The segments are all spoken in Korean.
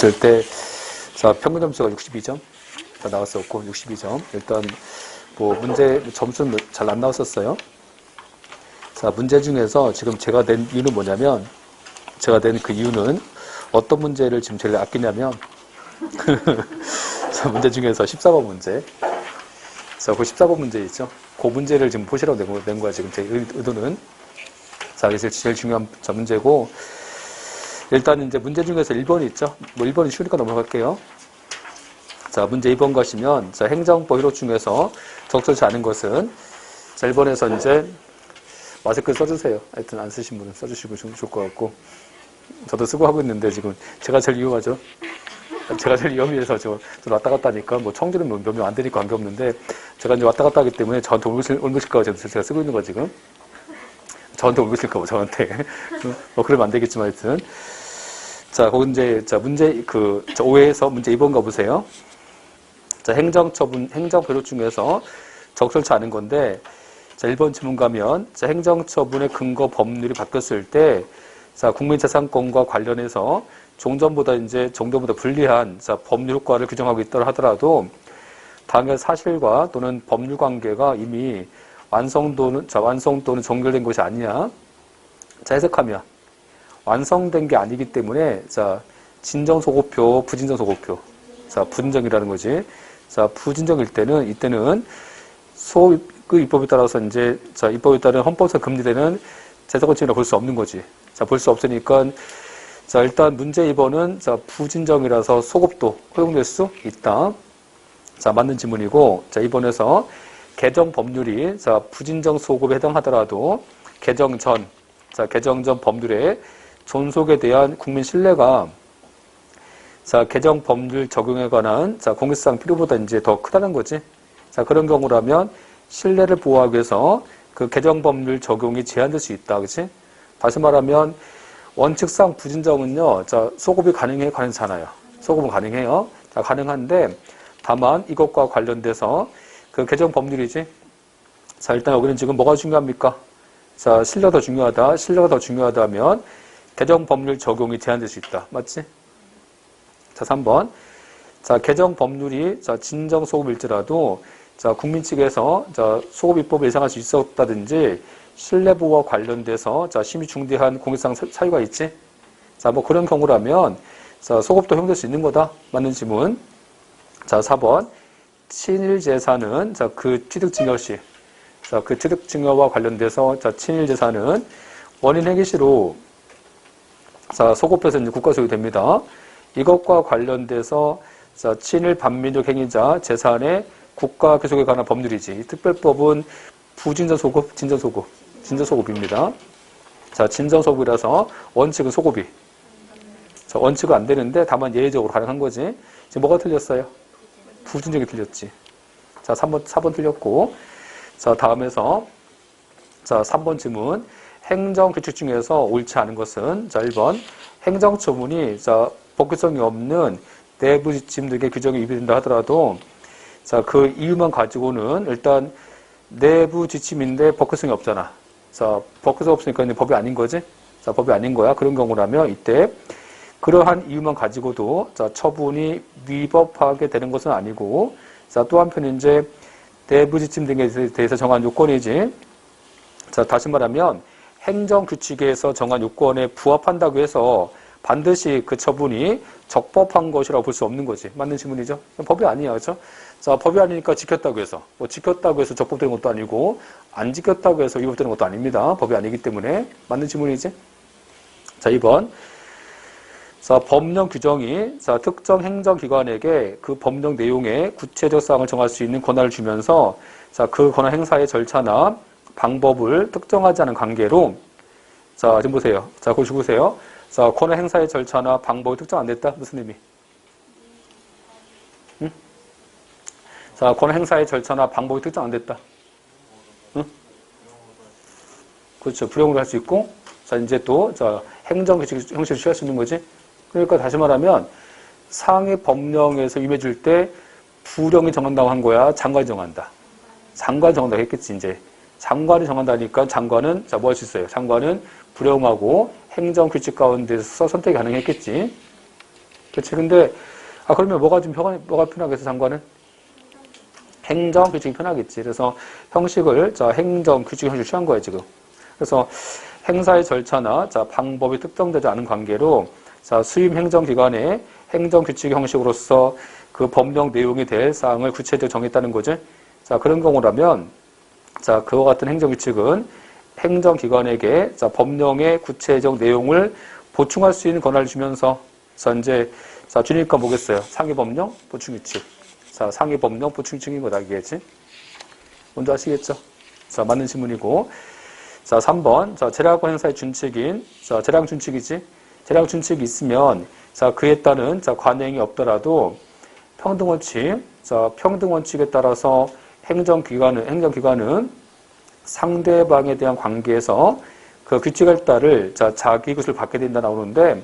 했을 때, 자, 평균 점수가 62점 다 나왔었고, 62점. 일단, 뭐, 문제, 점수는 잘 안 나왔었어요. 자, 문제 중에서 지금 제가 낸 이유는 뭐냐면, 제가 낸 그 이유는 어떤 문제를 지금 제일 아끼냐면, 자, 문제 중에서 14번 문제. 자, 그 14번 문제 있죠? 그 문제를 지금 보시라고 낸 거야, 지금 제 의도는. 자, 이게 제일 중요한 문제고, 일단 이제 문제 중에서 1번이 있죠? 뭐 1번이 쉬우니까 넘어갈게요. 자, 문제 2번 가시면, 자, 행정법 회로 중에서 적절치 않은 것은, 자, 1번에서 이제, 마스크 써주세요. 하여튼 안 쓰신 분은 써주시고 좋을 것 같고, 저도 쓰고 하고 있는데 지금 제가 제일 위험하죠. 제가 제일 위험해서 저 왔다 갔다 하니까, 뭐 청주는 몇 명 안 되니까 관계없는데, 제가 이제 왔다 갔다 하기 때문에 저한테 올무실까봐 제가 쓰고 있는 거 지금. 저한테 올무실까봐, 저한테. 뭐 그러면 안 되겠지만 하여튼. 자, 거기 이제, 자, 문제, 5회에서 문제 2번 가보세요. 자, 행정처분 중에서 적절치 않은 건데, 자, 1번 질문 가면, 자, 행정처분의 근거 법률이 바뀌었을 때, 자, 국민재산권과 관련해서 종전보다 불리한, 자, 법률 효과를 규정하고 있더라 하더라도, 당의 사실과 또는 법률 관계가 이미 완성 또는 종결된 것이 아니냐. 자, 해석하면, 완성된 게 아니기 때문에, 자, 진정소고표, 부진정소고표. 자, 부진정이라는 거지. 자, 부진정일 때는, 이때는 그 입법에 따라서 이제, 자, 입법에 따른 헌법에서 금지되는 재산권침해라 볼 수 없는 거지. 자, 볼 수 없으니까, 자, 일단 문제 2번은, 자, 부진정이라서 소급도 허용될 수 있다. 자, 맞는 지문이고, 자, 2번에서 개정 법률이, 자, 부진정 소급에 해당하더라도, 개정 전 법률의 존속에 대한 국민 신뢰가, 자, 개정 법률 적용에 관한, 자, 공익상 필요보다 이제 더 크다는 거지. 자, 그런 경우라면, 신뢰를 보호하기 위해서 그 개정 법률 적용이 제한될 수 있다. 그치? 다시 말하면, 원칙상 부진정은요, 자, 소급이 가능하잖아요. 소급은 가능해요. 자, 가능한데, 다만 이것과 관련돼서 그 개정 법률이지. 자, 일단 여기는 지금 뭐가 중요합니까? 자, 신뢰가 더 중요하다면 개정 법률 적용이 제한될 수 있다. 맞지? 자, 3번. 자, 개정 법률이, 자, 진정 소급일지라도, 자, 국민 측에서, 자, 소급 입법을 예상할 수 있었다든지, 신뢰 보호와 관련돼서, 자, 심히 중대한 공익상 사유가 있지? 자, 뭐 그런 경우라면, 자, 소급도 허용될 수 있는 거다. 맞는 지문. 자, 4번. 친일 재산은, 자, 그 취득 증여 시, 자, 그 취득 증여와 관련돼서, 자, 친일 재산은 원인 행위시로, 자, 소급해서 이제 국가 소유 됩니다. 이것과 관련돼서, 자, 친일 반민족 행위자 재산의 국가 귀속에 관한 법률이지. 이 특별법은 부진정 소급, 진정 소급입니다. 자, 진정 소급이라서 원칙은 소급이. 자, 원칙은 안 되는데 다만 예외적으로 가능한 거지. 지금 뭐가 틀렸어요? 부진정이 틀렸지. 자, 4번 틀렸고. 자, 다음에서, 자, 3번 질문. 행정규칙 중에서 옳지 않은 것은, 자, 1번. 행정처분이, 자, 법규성이 없는 내부 지침 등의 규정이 위배된다 하더라도, 자, 그 이유만 가지고는 일단 내부 지침인데 법규성이 없잖아. 자, 법규성 없으니까 이제 법이 아닌 거지? 자, 법이 아닌 거야. 그런 경우라면 이때 그러한 이유만 가지고도, 자, 처분이 위법하게 되는 것은 아니고, 자, 또 한편 이제 내부 지침 등에 대해서 정한 요건이지. 자, 다시 말하면 행정규칙에서 정한 요건에 부합한다고 해서 반드시 그 처분이 적법한 것이라고 볼 수 없는 거지. 맞는 질문이죠? 법이 아니야. 그렇죠? 자, 법이 아니니까 지켰다고 해서, 뭐 지켰다고 해서 적법되는 것도 아니고, 안 지켰다고 해서 위법되는 것도 아닙니다. 법이 아니기 때문에. 맞는 질문이지? 자, 2번. 자, 법령 규정이, 자, 특정 행정기관에게 그 법령 내용의 구체적 사항을 정할 수 있는 권한을 주면서, 자, 그 권한 행사의 절차나 방법을 특정하지 않은 관계로, 자, 지금 보세요. 자, 그거 보세요. 자, 권한 행사의 절차나 방법이 특정 안 됐다? 무슨 의미? 응? 자, 권한 행사의 절차나 방법이 특정 안 됐다. 응? 그렇죠. 불용으로 할 수 있고, 자, 이제 또, 자, 행정규칙 형식을 취할 수 있는 거지. 그러니까 다시 말하면, 상위 법령에서 임해줄 때, 부령이 정한다고 한 거야? 장관이 정한다. 장관이 정한다고 했겠지, 이제. 장관이 정한다니까, 장관은, 자, 뭐 할 수 있어요? 장관은 불용하고 행정규칙 가운데서 선택이 가능했겠지. 그치? 근데, 그러면 뭐가 좀 뭐가 편하겠어, 장관은? 행정 규칙이 편하겠지. 그래서 형식을, 행정 규칙 형식을 취한 거야, 지금. 그래서 행사의 절차나, 방법이 특정되지 않은 관계로, 수임 행정기관의 행정 규칙 형식으로서 그 법령 내용이 될 사항을 구체적으로 정했다는 거지. 그런 경우라면, 그와 같은 행정 규칙은 행정기관에게, 법령의 구체적 내용을 보충할 수 있는 권한을 주면서, 이제, 주니까 뭐겠어요? 상위법령, 보충규칙. 상위법령, 보충규칙인 거다, 이게지. 뭔지 아시겠죠? 맞는 질문이고. 3번. 재량권 행사의 준칙인, 재량 준칙이지. 재량 준칙이 있으면, 그에 따른, 관행이 없더라도, 평등원칙, 평등원칙에 따라서 행정기관은 상대방에 대한 관계에서 그 규칙을 따를, 자기 것을 받게 된다 나오는데,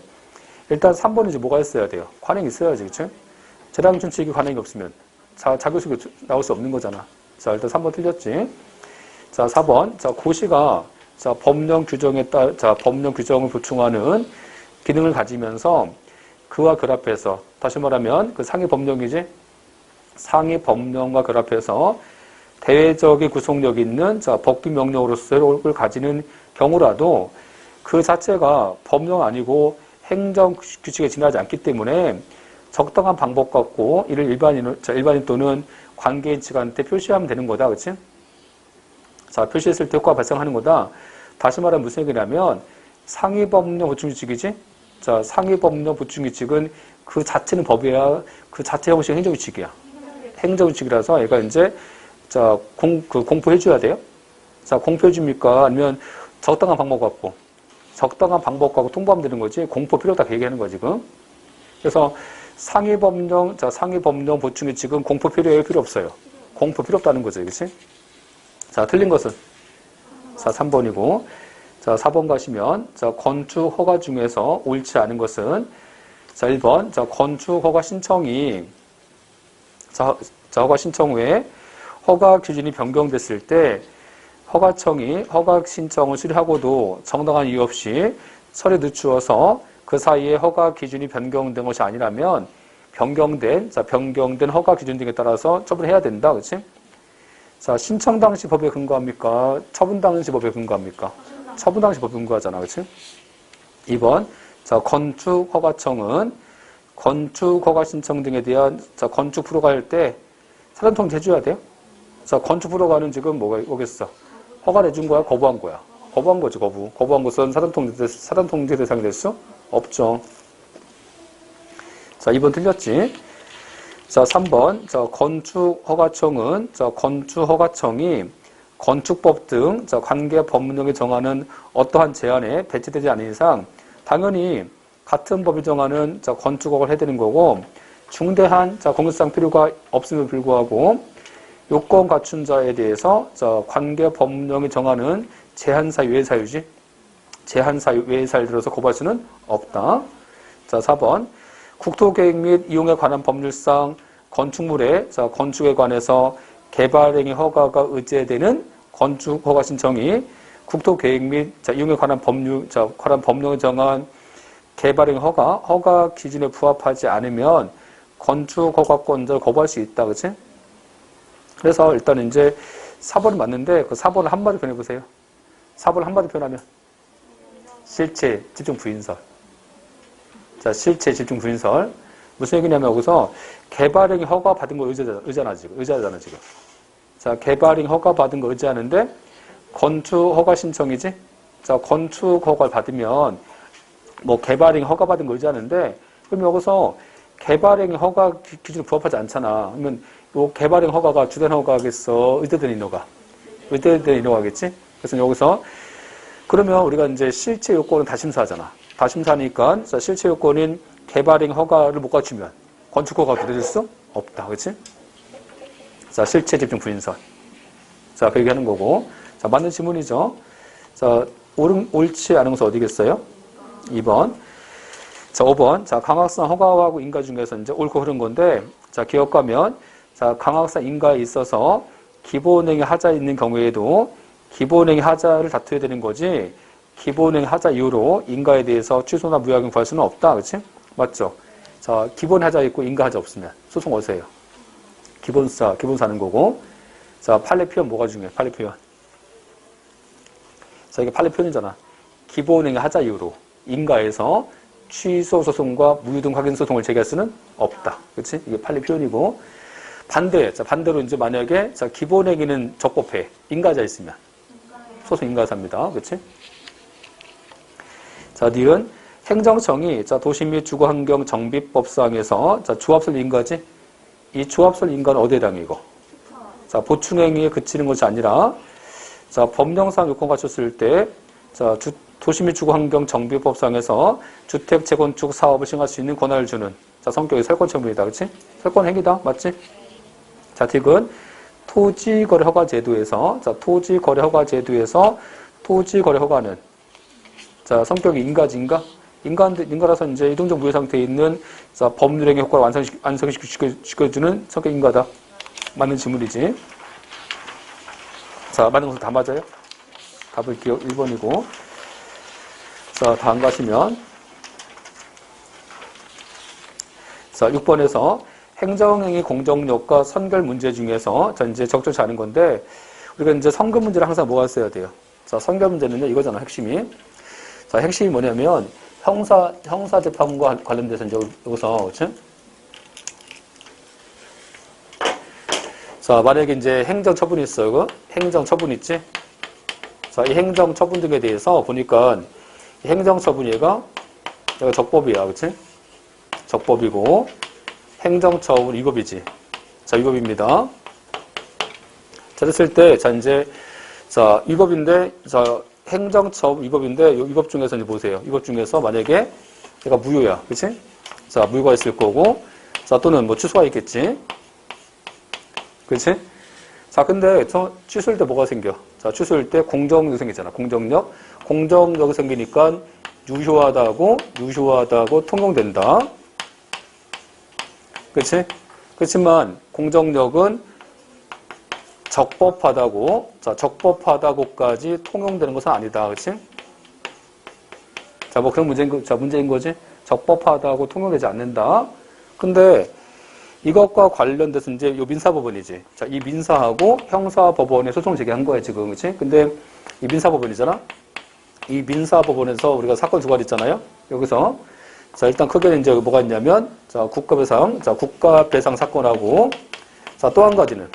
일단 3번은 이제 뭐가 있어야 돼요? 관행이 있어야지, 그치? 재량 준칙이 관행이 없으면, 자기 것이 나올 수 없는 거잖아. 일단 3번 틀렸지. 4번. 고시가, 법령 규정을 보충하는 기능을 가지면서 그와 결합해서, 다시 말하면 그 상위 법령이지? 상위 법령과 결합해서 대외적인 구속력이 있는, 법규 명령으로서의 가지는 경우라도 그 자체가 법령 아니고 행정 규칙에 지나지 않기 때문에 적당한 방법 갖고 이를 일반인 또는 관계인측한테 표시하면 되는 거다. 그치? 표시했을 때 효과가 발생하는 거다. 다시 말하면 무슨 얘기냐면 상위법령 보충규칙이지? 상위법령 보충규칙은 그 자체는 법이야. 그 자체 형식은 행정규칙이야. 행정규칙이라서 얘가 이제 공포해줘야 돼요? 공포해줍니까? 아니면 적당한 방법 갖고 통보하면 되는 거지. 공포 필요 없다 그 얘기하는 거야 지금. 그래서 상위법령 보충규칙은 공포 필요해요? 필요 없어요? 공포 필요 없다는 거죠. 그치? 틀린 것은 3번이고 4번 가시면 건축 허가 중에서 옳지 않은 것은 1번 건축 허가 신청이 허가 신청 후에 허가 기준이 변경됐을 때 허가청이 허가 신청을 수리하고도 정당한 이유 없이 서류 늦추어서 그 사이에 허가 기준이 변경된 것이 아니라면 변경된 허가 기준 등에 따라서 처분해야 된다. 그렇지? 신청 당시 법에 근거합니까? 처분 당시 법에 근거합니까? 처분 당시 법에 근거하잖아. 그렇지? 2번. 건축 허가청은 건축 허가 신청 등에 대한 건축 프로가 할 때 사전 통지 해줘야 돼요? 건축 프로가는 지금 뭐겠어? 허가를 해준 거야? 거부한 거야? 거부한 거지, 거부. 거부한 것은 사전 통지 대상이 될 수 없죠. 2번 틀렸지? 3번. 건축 허가청은 건축 허가청이 건축법 등 관계 법령에 정하는 어떠한 제한에 배치되지 않은 이상 당연히 같은 법이 정하는 건축 허가를 해야 되는 거고 중대한 공익상 필요가 없음에도 불구하고 요건 갖춘 자에 대해서 관계 법령이 정하는 제한사유, 외사유지. 제한사유, 외사유를 들어서 거부할 수는 없다. 4번. 국토계획 및 이용에 관한 법률상 건축물의 건축에 관해서 개발행위 허가가 의제되는 건축 허가 신청이 국토계획 및 이용에 관한 법령에 정한 개발행위 허가 기준에 부합하지 않으면 건축 허가권자를 거부할 수 있다. 그치? 그래서 일단 이제 4번은 맞는데 그 4번을 한마디 표현해보세요. 4번을 한마디 표현하면 실체 집중 부인설. 실체 집중 부인설. 무슨 얘기냐면 여기서 개발행위 허가 받은 거 의자잖아 지금. 개발행위 허가 받은 거 의지하는데 건축 허가 신청이지. 건축 허가를 받으면 개발행위 허가 받은 거 의지하는데 그럼 여기서 개발행위 허가 기준에 부합하지 않잖아. 그러면 요 개발행 허가가 주된 허가겠어? 의대된 인허가? 의대된 인허가겠지? 그래서 여기서 그러면 우리가 이제 실체 요건은 다심사하잖아. 다심사니까 실체 요건인 개발행 허가를 못 갖추면 건축 허가가 될 수 없다. 그렇지? 실체 집중 부인설. 그 얘기하는 거고. 맞는 질문이죠. 옳지 않은 것은 어디겠어요? 2번. 5번. 강학상 허가하고 인가 중에서 이제 옳고 그른 건데, 기억하면, 강학상 인가에 있어서 기본행위 하자 있는 경우에도 기본행위 하자를 다투어야 되는 거지, 기본행위 하자 이후로 인가에 대해서 취소나 무효하게 구할 수는 없다. 그치? 맞죠? 자, 기본 하자 있고 인가 하자 없으면 소송 어디서 해요? 기본사 하는 거고. 자, 판례 표현 뭐가 중요해? 판례 표현. 자, 이게 판례 표현이잖아. 기본행위 하자 이유로 인가에서 취소 소송과 무효등 확인 소송을 제기할 수는 없다. 그렇지? 이게 판례 표현이고. 반대. 자, 반대로 이제 만약에 자, 기본행위는 적법해. 인가자 있으면 소송 인가사입니다. 그렇지? 자, 니은 행정청이 자, 도시 및 주거환경 정비법상에서 자, 조합설 인가지? 이 조합설 인가는 어디에 해당해 이거? 자, 보충행위에 그치는 것이 아니라 자, 법령상 요건 갖췄을 때 자, 도시 및 주거환경 정비법상에서 주택 재건축 사업을 시행할 수 있는 권한을 주는 자, 성격이 설권처분이다. 그렇지? 설권행위다. 맞지? 자, 딕은 토지거래허가제도에서 자, 토지거래허가제도에서 토지거래허가는 자, 성격이 인가지, 인가라서 이제 이동적 무효 상태에 있는 자, 법률행위 효과를 완성시켜주는 성격 인가다. 맞는 질문이지. 자, 맞는 것은 다 맞아요? 답을 기억 1번이고. 자, 다음 가시면. 자, 6번에서 행정행위 공정력과 선결 문제 중에서 자, 이제 적절치 않은 건데, 우리가 이제 선결 문제를 항상 뭐가 써야 돼요? 자, 선결 문제는요, 이거잖아, 핵심이. 자, 핵심이 뭐냐면, 형사재판과 관련돼서 이제 여기서, 그치? 자, 만약에 이제 행정처분이 있어, 이거? 행정처분 있지? 자, 이 행정처분 등에 대해서 보니까, 행정처분 얘가 적법이야, 그치? 적법이고, 행정처분 위법이지. 자, 위법입니다. 자, 됐을 때, 자, 이제, 자, 위법인데, 자, 행정처분 위법인데, 이 위법 중에서 이제 보세요. 위법 중에서 만약에 얘가 무효야. 그치? 자, 무효가 있을 거고, 자, 또는 뭐 취소가 있겠지? 그치? 자, 근데 저 취소일 때 뭐가 생겨? 자, 취소일 때 공정력이 생기잖아. 공정력. 공정력이 생기니까 유효하다고 통용된다. 그치? 그렇지만 공정력은 적법하다고, 자, 적법하다고까지 통용되는 것은 아니다. 그치? 자, 뭐 그런 문제인 거지? 적법하다고 통용되지 않는다. 근데 이것과 관련돼서 이제 요 민사법원이지. 자, 이 민사하고 형사법원에 소송을 제기한 거야, 지금. 그치? 근데 이 민사법원이잖아? 이 민사법원에서 우리가 사건 두 가지 있잖아요? 여기서. 자, 일단 크게 이제 뭐가 있냐면, 자, 국가배상. 자, 국가배상 사건하고, 자, 또 한 가지는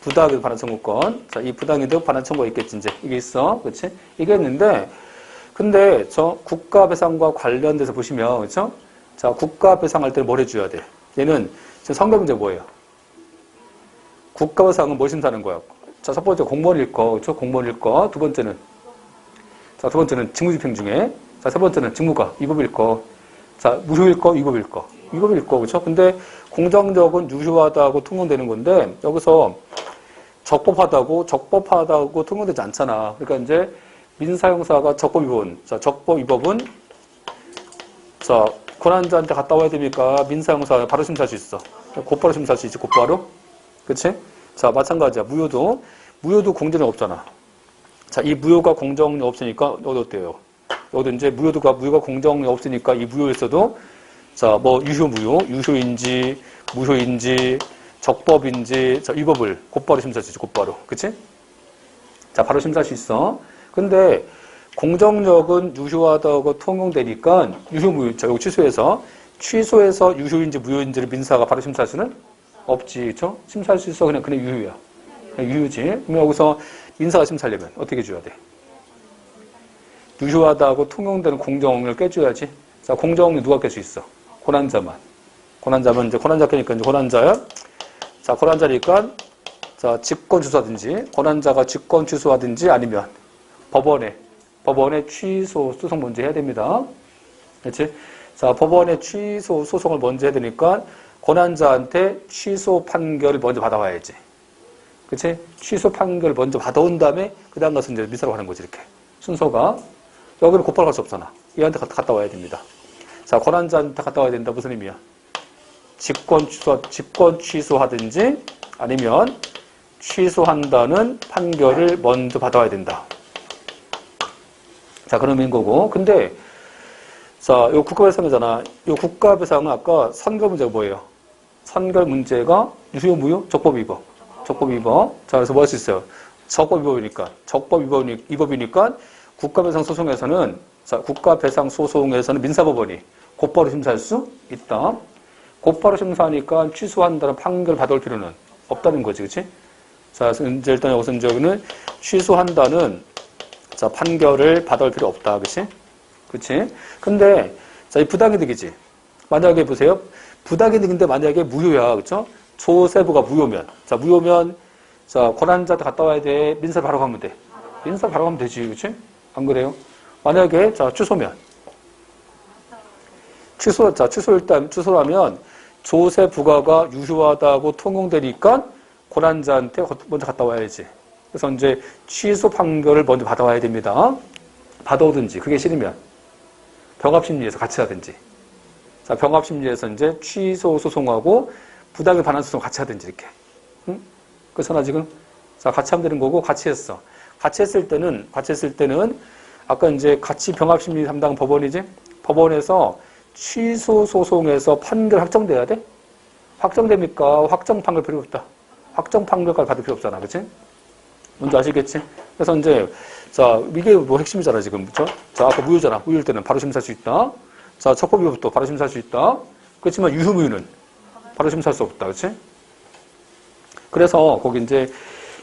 부당이득 반환 청구권. 자, 이 부당이득 반환 청구가 있겠지, 이제. 이게 있어. 그치? 이게 있는데, 근데 저 국가배상과 관련돼서 보시면, 그쵸? 자, 국가배상할 때는 뭘 해줘야 돼? 얘는 지금 선거 문제 뭐예요? 국가배상은 뭘 심사하는 거야? 자, 첫 번째 공무원일 거, 그렇죠? 공무원일 거. 두 번째는 자, 두 번째는 직무집행 중에. 자, 세 번째는 직무가 위법일 거. 자, 무효일 거, 위법일 거. 위법일 거, 그렇죠? 근데 공정력은 유효하다고 통용되는 건데 여기서 적법하다고 통용되지 않잖아. 그러니까 이제 민사형사가 적법 위법은 자, 적법 위법은 자, 권한자한테 갔다 와야 됩니까? 민사형사 바로 심사할 수 있어. 곧바로 심사할 수 있지, 곧바로. 그치? 자, 마찬가지야. 무효도 공정력 없잖아. 자, 이 무효가 공정력 없으니까, 여기 어때요? 여기도 이제 무효가 공정력 없으니까 이 무효에서도, 자, 뭐, 유효인지, 무효인지, 적법인지, 자, 위법을 곧바로 심사할 수 있지, 곧바로. 그치? 자, 바로 심사할 수 있어. 근데, 공정력은 유효하다고 통용되니까 유효무효, 자, 여기 취소해서 유효인지 무효인지를 민사가 바로 심사할 수는 없지, 그렇죠? 심사할 수 있어, 그냥 유효야. 그냥 유효지. 그럼 여기서 민사가 심사하려면 어떻게 해줘야 돼? 유효하다고 통용되는 공정을 깨줘야지. 자, 공정을 누가 깰 수 있어? 고난자만 이제 고난자 깨니까 이제 고난자야. 자, 고난자니까 자, 직권 취소하든지 고난자가 직권 취소하든지 아니면 법원에 취소 소송 먼저 해야 됩니다. 그렇지? 자, 법원에 취소 소송을 먼저 해야 되니까 권한자한테 취소 판결을 먼저 받아와야지. 그렇지? 취소 판결을 먼저 받아온 다음에 그 다음 가서 이제 민사로 가는 거지, 이렇게. 순서가. 여기는 곧바로 갈 수 없잖아. 얘한테 갔다 와야 됩니다. 자, 권한자한테 갔다 와야 된다. 무슨 의미야? 직권 취소하든지 아니면 취소한다는 판결을 먼저 받아와야 된다. 자, 그런 의미인 거고. 근데, 자, 요 국가배상이잖아. 요 국가배상은 아까 선결 문제가 뭐예요? 선결 문제가 유효, 무효? 적법 위법. 적법 위법. 자, 그래서 뭐 할 수 있어요? 적법 위법이니까. 적법 위법이니까 국가배상 소송에서는, 자, 국가배상 소송에서는 민사법원이 곧바로 심사할 수 있다. 곧바로 심사하니까 취소한다는 판결 받아올 필요는 없다는 거지, 그치? 자, 이제 일단 여기는 취소한다는, 자, 판결을 받아올 필요 없다, 그치? 그치? 근데, 자, 이 부당이득이지. 만약에 보세요. 부당이득인데 만약에 무효야, 그쵸? 조세부가 무효면. 자, 무효면, 자, 권한자한테 갔다 와야 돼. 민사 바로 가면 돼. 민사 바로 가면 되지, 그치? 안 그래요? 만약에, 자, 취소면. 취소라면 조세 부과가 유효하다고 통용되니까 권한자한테 먼저 갔다 와야지. 그래서 이제 취소 판결을 먼저 받아와야 됩니다. 받아오든지, 그게 싫으면 병합심리에서 같이 하든지. 자, 병합심리에서 이제 취소 소송하고 부당에 반환 소송 같이 하든지, 이렇게. 응? 그래서 나 지금, 자, 같이 하면 되는 거고, 같이 했어. 같이 했을 때는, 아까 이제 같이 병합심리 담당 법원이지? 법원에서 취소 소송에서 판결 확정돼야 돼? 확정됩니까? 확정 판결 필요 없다. 확정 판결까지 받을 필요 없잖아. 그치? 뭔지 아시겠지? 그래서 이제, 자, 이게 뭐 핵심이잖아, 지금. 그쵸? 자, 아까 무효잖아. 무효일 때는 바로 심사할 수 있다. 자, 적법위법도 바로 심사할 수 있다. 그렇지만 유효무효는 바로 심사할 수 없다. 그치? 그래서 거기 이제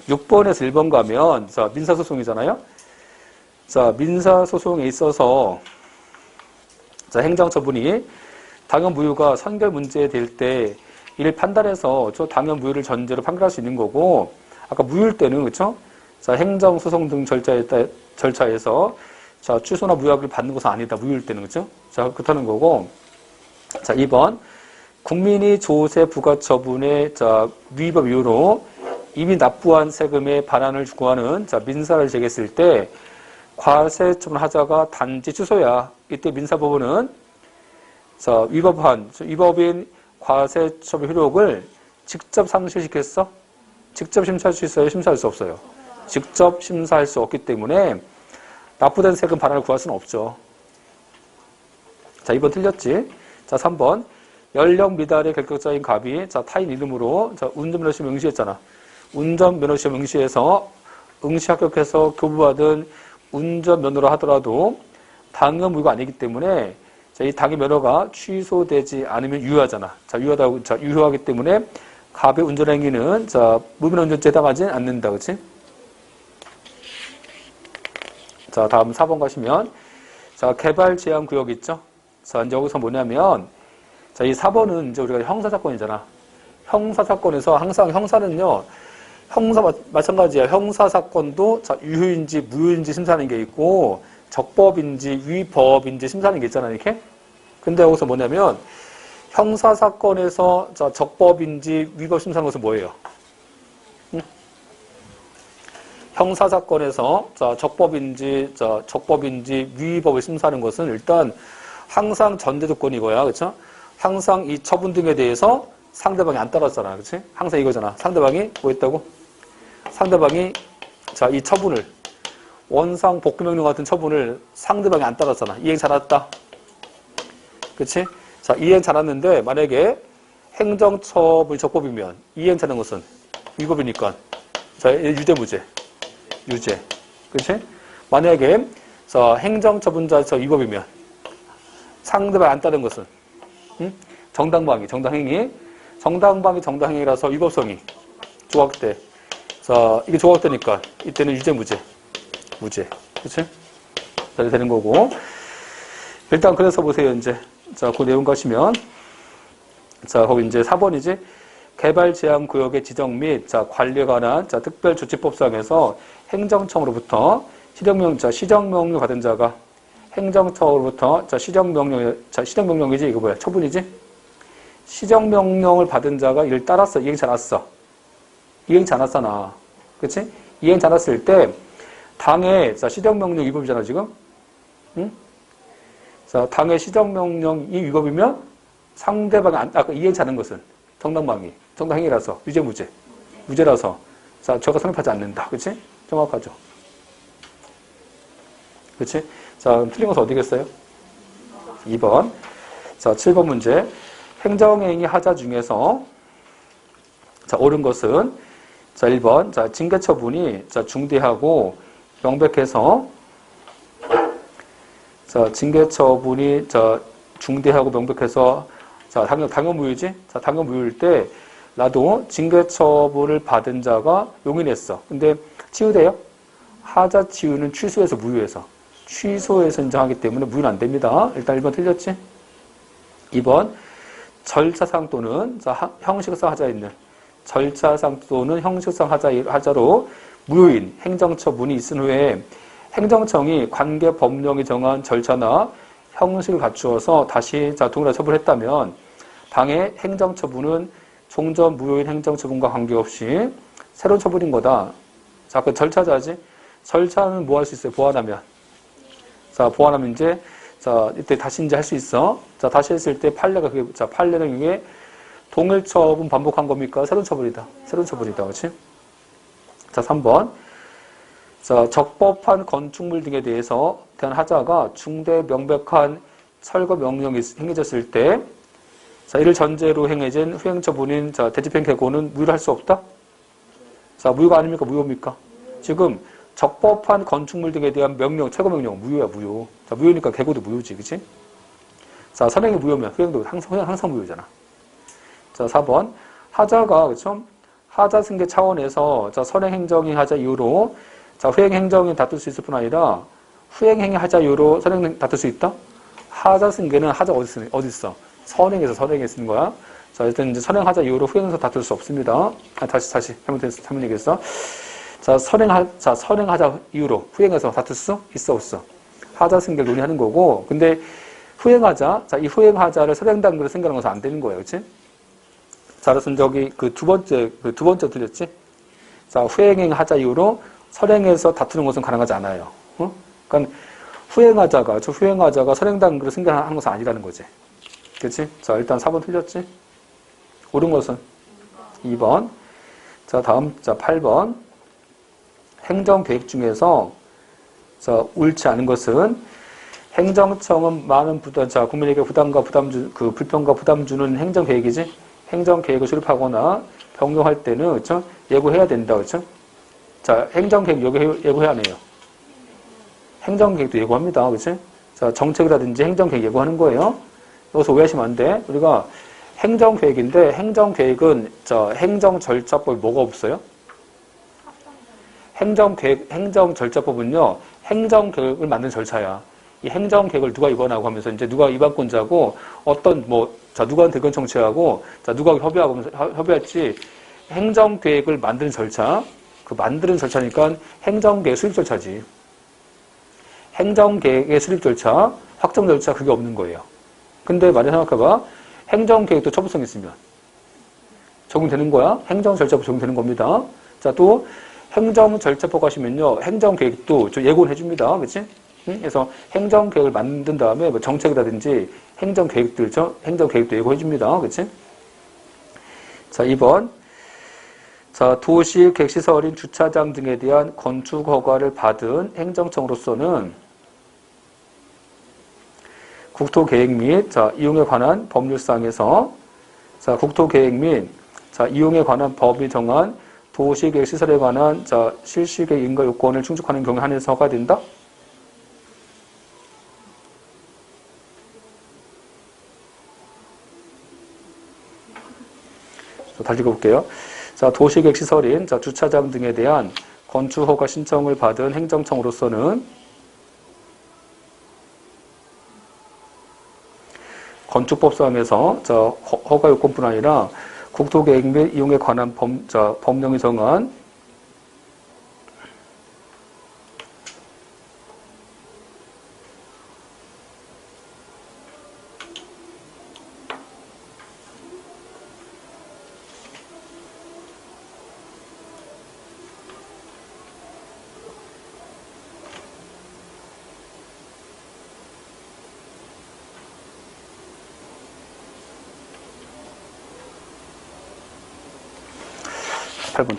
6번에서 1번 가면, 자, 민사소송이잖아요? 자, 민사소송에 있어서, 자, 행정처분이 당연 무효가 선결 문제 될 때 이를 판단해서 저 당연 무효를 전제로 판결할 수 있는 거고, 아까 무효일 때는, 그쵸? 자, 행정소송 등 절차에서, 자, 취소나 무효를 받는 것은 아니다. 무효일 때는, 그쵸? 자, 그렇다는 거고. 자, 2번. 국민이 조세 부과 처분의, 자, 위법 이유로 이미 납부한 세금의 반환을 구하는, 자, 민사를 제기했을 때, 과세 처분하자가 단지 취소야. 이때 민사법원은, 자, 위법인 과세 처분 효력을 직접 상실시켰어? 직접 심사할 수 있어요? 심사할 수 없어요? 직접 심사할 수 없기 때문에 납부된 세금 반환을 구할 수는 없죠. 자, 2번 틀렸지? 자, 3번. 연령 미달의 결격자인 갑이, 자, 타인 이름으로, 자, 운전면허시험 응시했잖아. 운전면허시험 응시해서 응시 합격해서 교부받은 운전면허로 하더라도 당연 무효가 아니기 때문에, 자, 이 당연 면허가 취소되지 않으면 유효하잖아. 자, 유효하기 때문에 갑의 운전행위는, 자, 무면허 운전죄에 해당하지 않는다. 그치? 자, 다음 4번 가시면, 자, 개발 제한 구역 있죠? 자, 이제 여기서 뭐냐면, 자, 이 4번은 이제 우리가 형사사건이잖아. 형사사건에서 항상 형사는요, 마찬가지야. 형사사건도, 자, 유효인지 무효인지 심사하는 게 있고, 적법인지 위법인지 심사하는 게 있잖아, 이렇게. 근데 여기서 뭐냐면, 형사사건에서, 자, 적법인지 위법 심사하는 것은 뭐예요? 응? 형사사건에서, 자, 적법인지 위법을 심사하는 것은 일단 항상 전제조건이 이거야. 그쵸? 항상 이 처분 등에 대해서 상대방이 안 따랐잖아. 그치? 항상 이거잖아. 상대방이 뭐 했다고? 상대방이, 자, 이 처분을, 원상 복구명령 같은 처분을 상대방이 안 따랐잖아. 이행 잘했다. 그치? 자, 이행 잘했는데, 만약에 행정처분 적법이면, 이행 잘한 것은 위법이니까. 자, 유죄, 무죄. 유죄. 그치? 만약에, 자, 행정처분자 위법이면, 상대방이 안 따른 것은, 응? 정당방위, 정당행위. 정당방위, 정당행위라서 위법성이 조각대. 자, 이게 조각되니까, 이때는 유죄, 무죄. 무죄. 그치? 자, 되는 거고. 일단 그래서 보세요, 이제. 자, 그 내용 가시면. 자, 거기 이제 4번이지. 개발 제한 구역의 지정 및, 자, 관리에 관한, 자, 특별조치법상에서 행정청으로부터 시정명령 받은 자가 행정처로부터, 자, 시정명령이지? 이거 뭐야? 처분이지? 시정명령을 받은 자가 이를 따랐어? 이행치 않았어? 이행치 않았잖아. 그치? 이행치 않았을 때, 당의, 자, 시정명령 위법이잖아, 지금? 응? 자, 당의 시정명령이 위법이면 상대방이 아까 이행치 않은 것은 정당방위, 정당행위라서, 유죄, 무죄. 무죄라서, 자, 저가 성립하지 않는다. 그치? 정확하죠? 그치? 자, 그럼 틀린 것은 어디겠어요? 2번. 자, 7번 문제. 행정행위 하자 중에서 자, 옳은 것은 자, 1번. 자, 징계 처분이 자, 중대하고 명백해서 자, 징계 처분이 자, 중대하고 명백해서 자, 당연무효지? 자, 당연무효일 때 나도 징계 처분을 받은 자가 용인했어. 근데 치유돼요? 하자 치유는 취소해서 무효해서. 취소해서 인정하기 때문에 무효는 안 됩니다. 일단 1번 틀렸지? 2번. 절차상 또는 자, 형식상 하자에 있는 절차상 또는 형식상 하자로 무효인 행정처분이 있은 후에 행정청이 관계 법령이 정한 절차나 형식을 갖추어서 다시 자, 동일하게 처분했다면 당의 행정처분은 종전 무효인 행정처분과 관계없이 새로운 처분인 거다. 자, 그 절차자지. 절차는 뭐 할 수 있어요? 보완하면. 자, 보완하면 이제 자, 이때 다시 이제 할 수 있어. 자, 다시 했을 때 판례가 그게 자, 판례는 이게 동일 처분 반복한 겁니까? 새로운 처분이다. 새로운 처분이다. 그렇지? 자, 3번. 자, 적법한 건축물 등에 대해서 대한 하자가 중대 명백한 철거 명령이 행해졌을 때 자, 이를 전제로 행해진 후행처분인 자, 대집행 계고는 무효를 할 수 없다? 자, 무효가 아닙니까? 무효입니까? 지금 적법한 건축물 등에 대한 명령, 철거 명령 무효야, 무효. 자, 무효니까 계고도 무효지, 그치? 자, 선행이 무효면 후행도 항상 무효잖아. 자, 4번. 하자가, 그쵸? 하자 승계 차원에서 자, 선행행정이 하자 이후로 자, 후행행정이 다툴 수 있을 뿐 아니라 후행행위 하자 이후로 선행 다툴 수 있다? 하자 승계는 하자 어디 있어? 선행에서 선행에 쓰는 거야. 자, 일단 이제 선행하자 이후로 후행에서 다툴 수 없습니다. 다시 잘못 얘기했어. 자, 선행하자 이후로 후행해서 다툴 수 있어, 없어? 하자 승계를 논의하는 거고, 근데 후행하자, 자, 이 후행하자를 선행단계로 생각하는 것은 안 되는 거예요, 그치? 자, 그래서 저기 두 번째 틀렸지? 자, 후행하자 이후로 선행해서 다투는 것은 가능하지 않아요. 어? 그러니까 후행하자가 선행단계로 생각하는 것은 아니라는 거지. 그치? 자, 일단 4번 틀렸지? 옳은 것은 2번. 자, 다음, 자, 8번. 행정계획 중에서, 자, 옳지 않은 것은 행정청은 많은 국민에게 불편과 부담 주는 행정계획이지? 행정계획을 수립하거나 변경할 때는, 그쵸? 예고해야 된다, 그쵸? 자, 행정계획 예고해야 안 해요. 행정계획도 예고합니다, 그치? 자, 정책이라든지 행정계획 예고하는 거예요. 여기서 오해하시면 안 돼. 우리가 행정계획인데 행정계획은 행정절차법이 뭐가 없어요? 행정절차법은요. 행정계획을 만든 절차야. 이 행정계획을 누가 입안하고 하면서 이제 누가 입안권자고 누구한테 의견 청취하고 누가 협의할지 행정계획을 만드는 절차. 그 만드는 절차니까 행정계획 수립 절차지. 행정계획의 수립 절차, 확정 절차 그게 없는 거예요. 근데 만약 생각해봐. 행정계획도 처분성 있으면 적용되는 거야. 행정절차법 적용되는 겁니다. 자, 또 행정절차법 가시면요. 행정계획도 예고는 해줍니다. 그치? 그래서 행정계획을 만든 다음에 정책이라든지 행정계획도 예고해줍니다. 그치? 자, 2번. 자, 도시 객시설인 주차장 등에 대한 건축 허가를 받은 행정청으로서는 국토계획 및 이용에 관한 법률상에서 국토계획 및 이용에 관한 법이 정한 도시계획 시설에 관한 실시계획 인가 요건을 충족하는 경우에 한해서 허가된다? 다시 읽어볼게요. 도시계획 시설인 주차장 등에 대한 건축 허가 신청을 받은 행정청으로서는 건축법상에서 허가 요건뿐 아니라 국토계획 및 이용에 관한 법령이 정한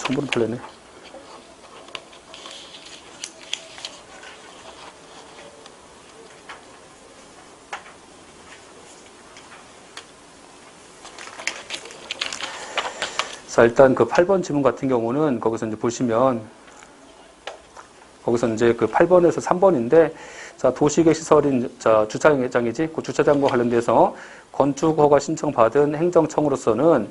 처음 보는 판례네. 자, 일단 그 8번 지문 같은 경우는 거기서 이제 보시면, 거기서 이제 그 8번에서 3번인데, 자, 도시계획 시설인, 자, 주차장이지? 그 주차장과 관련돼서 건축허가 신청받은 행정청으로서는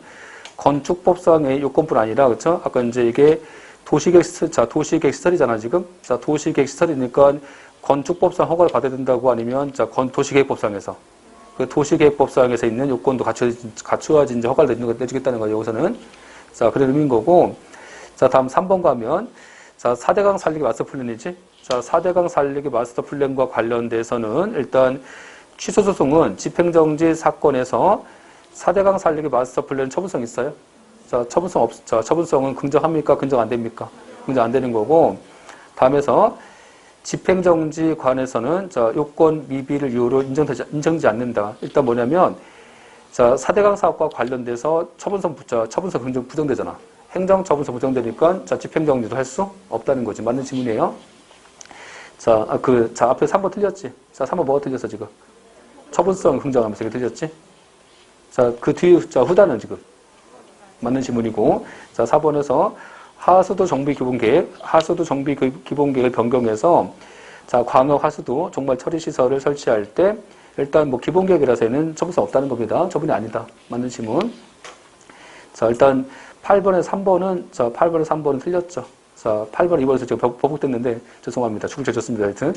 건축법상의 요건뿐 아니라, 그쵸? 아까 이제 이게 도시계획 시설, 자, 도시계획 시설이잖아, 지금? 자, 도시계획 시설이니까 건축법상 허가를 받아야 된다고 아니면, 자, 도시계획법상에서. 그 도시계획법상에서 있는 요건도 갖추어진 이제 허가를 내주겠다는 거예요, 여기서는. 자, 그런 의미인 거고. 자, 다음 3번 가면, 자, 4대강 살리기 마스터 플랜이지? 자, 4대강 살리기 마스터 플랜과 관련돼서는 일단 취소 소송은 집행정지 사건에서 4대강 살리기 마스터 플랜 처분성 있어요? 자, 처분성은 긍정합니까? 긍정 안 됩니까? 긍정 안 되는 거고. 다음에서 집행정지 관해서는 자, 요건 미비를 이유로 인정되지 않는다. 일단 뭐냐면, 자, 4대강 사업과 관련돼서 처분성 부정되잖아. 행정처분서 부정되니까, 자, 집행정지도 할 수 없다는 거지. 맞는 질문이에요. 자, 앞에 3번 틀렸지? 자, 3번 뭐가 틀렸어, 지금? 처분성 긍정하면서 이게 틀렸지? 자, 그 뒤에, 자, 후단은 지금. 맞는 질문이고. 자, 4번에서 하수도 정비 기본계획을 변경해서, 자, 광역 하수도 종말 처리 시설을 설치할 때, 일단 뭐 기본계획이라서는 처분성 없다는 겁니다. 처분이 아니다. 맞는 질문. 자, 일단 8번에 3번은, 자, 8번에 3번은 틀렸죠. 자, 8번, 2번에서 지금 버벅댔는데, 죄송합니다. 축을 제쳤습니다. 하여튼.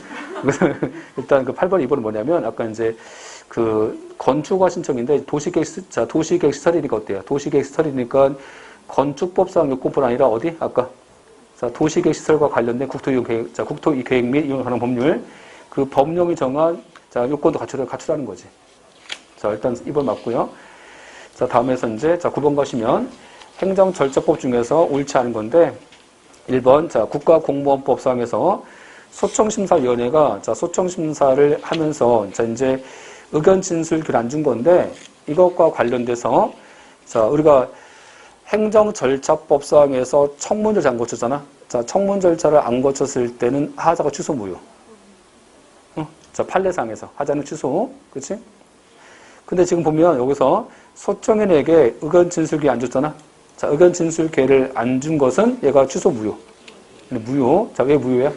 일단 그 8번, 2번은 뭐냐면, 아까 이제 그 건축허가 신청인데, 도시계획 시설이니까 어때요? 도시계획 시설이니까 건축법상 요건뿐 아니라 어디? 아까. 자, 도시계획 시설과 관련된 국토계획 및 이용 관련 법률. 그 법령이 정한, 자, 요건도 갖추라는 거지. 자, 일단 2번 맞고요. 자, 다음에서 이제, 자, 9번 가시면, 행정절차법 중에서 옳지 않은 건데, 1번, 자, 국가공무원법상에서 소청심사위원회가, 자, 소청심사를 하면서, 자, 이제 의견 진술기를 안 준 건데, 이것과 관련돼서, 자, 우리가 행정절차법상에서 청문절차 안 거쳤잖아? 자, 청문절차를 안 거쳤을 때는 하자가 취소 무효. 자, 판례상에서. 하자는 취소. 그치? 근데 지금 보면 여기서 소청인에게 의견 진술기 안 줬잖아? 자, 의견 진술 기회를 안 준 것은 얘가 취소 무효. 무효. 자, 왜 무효야?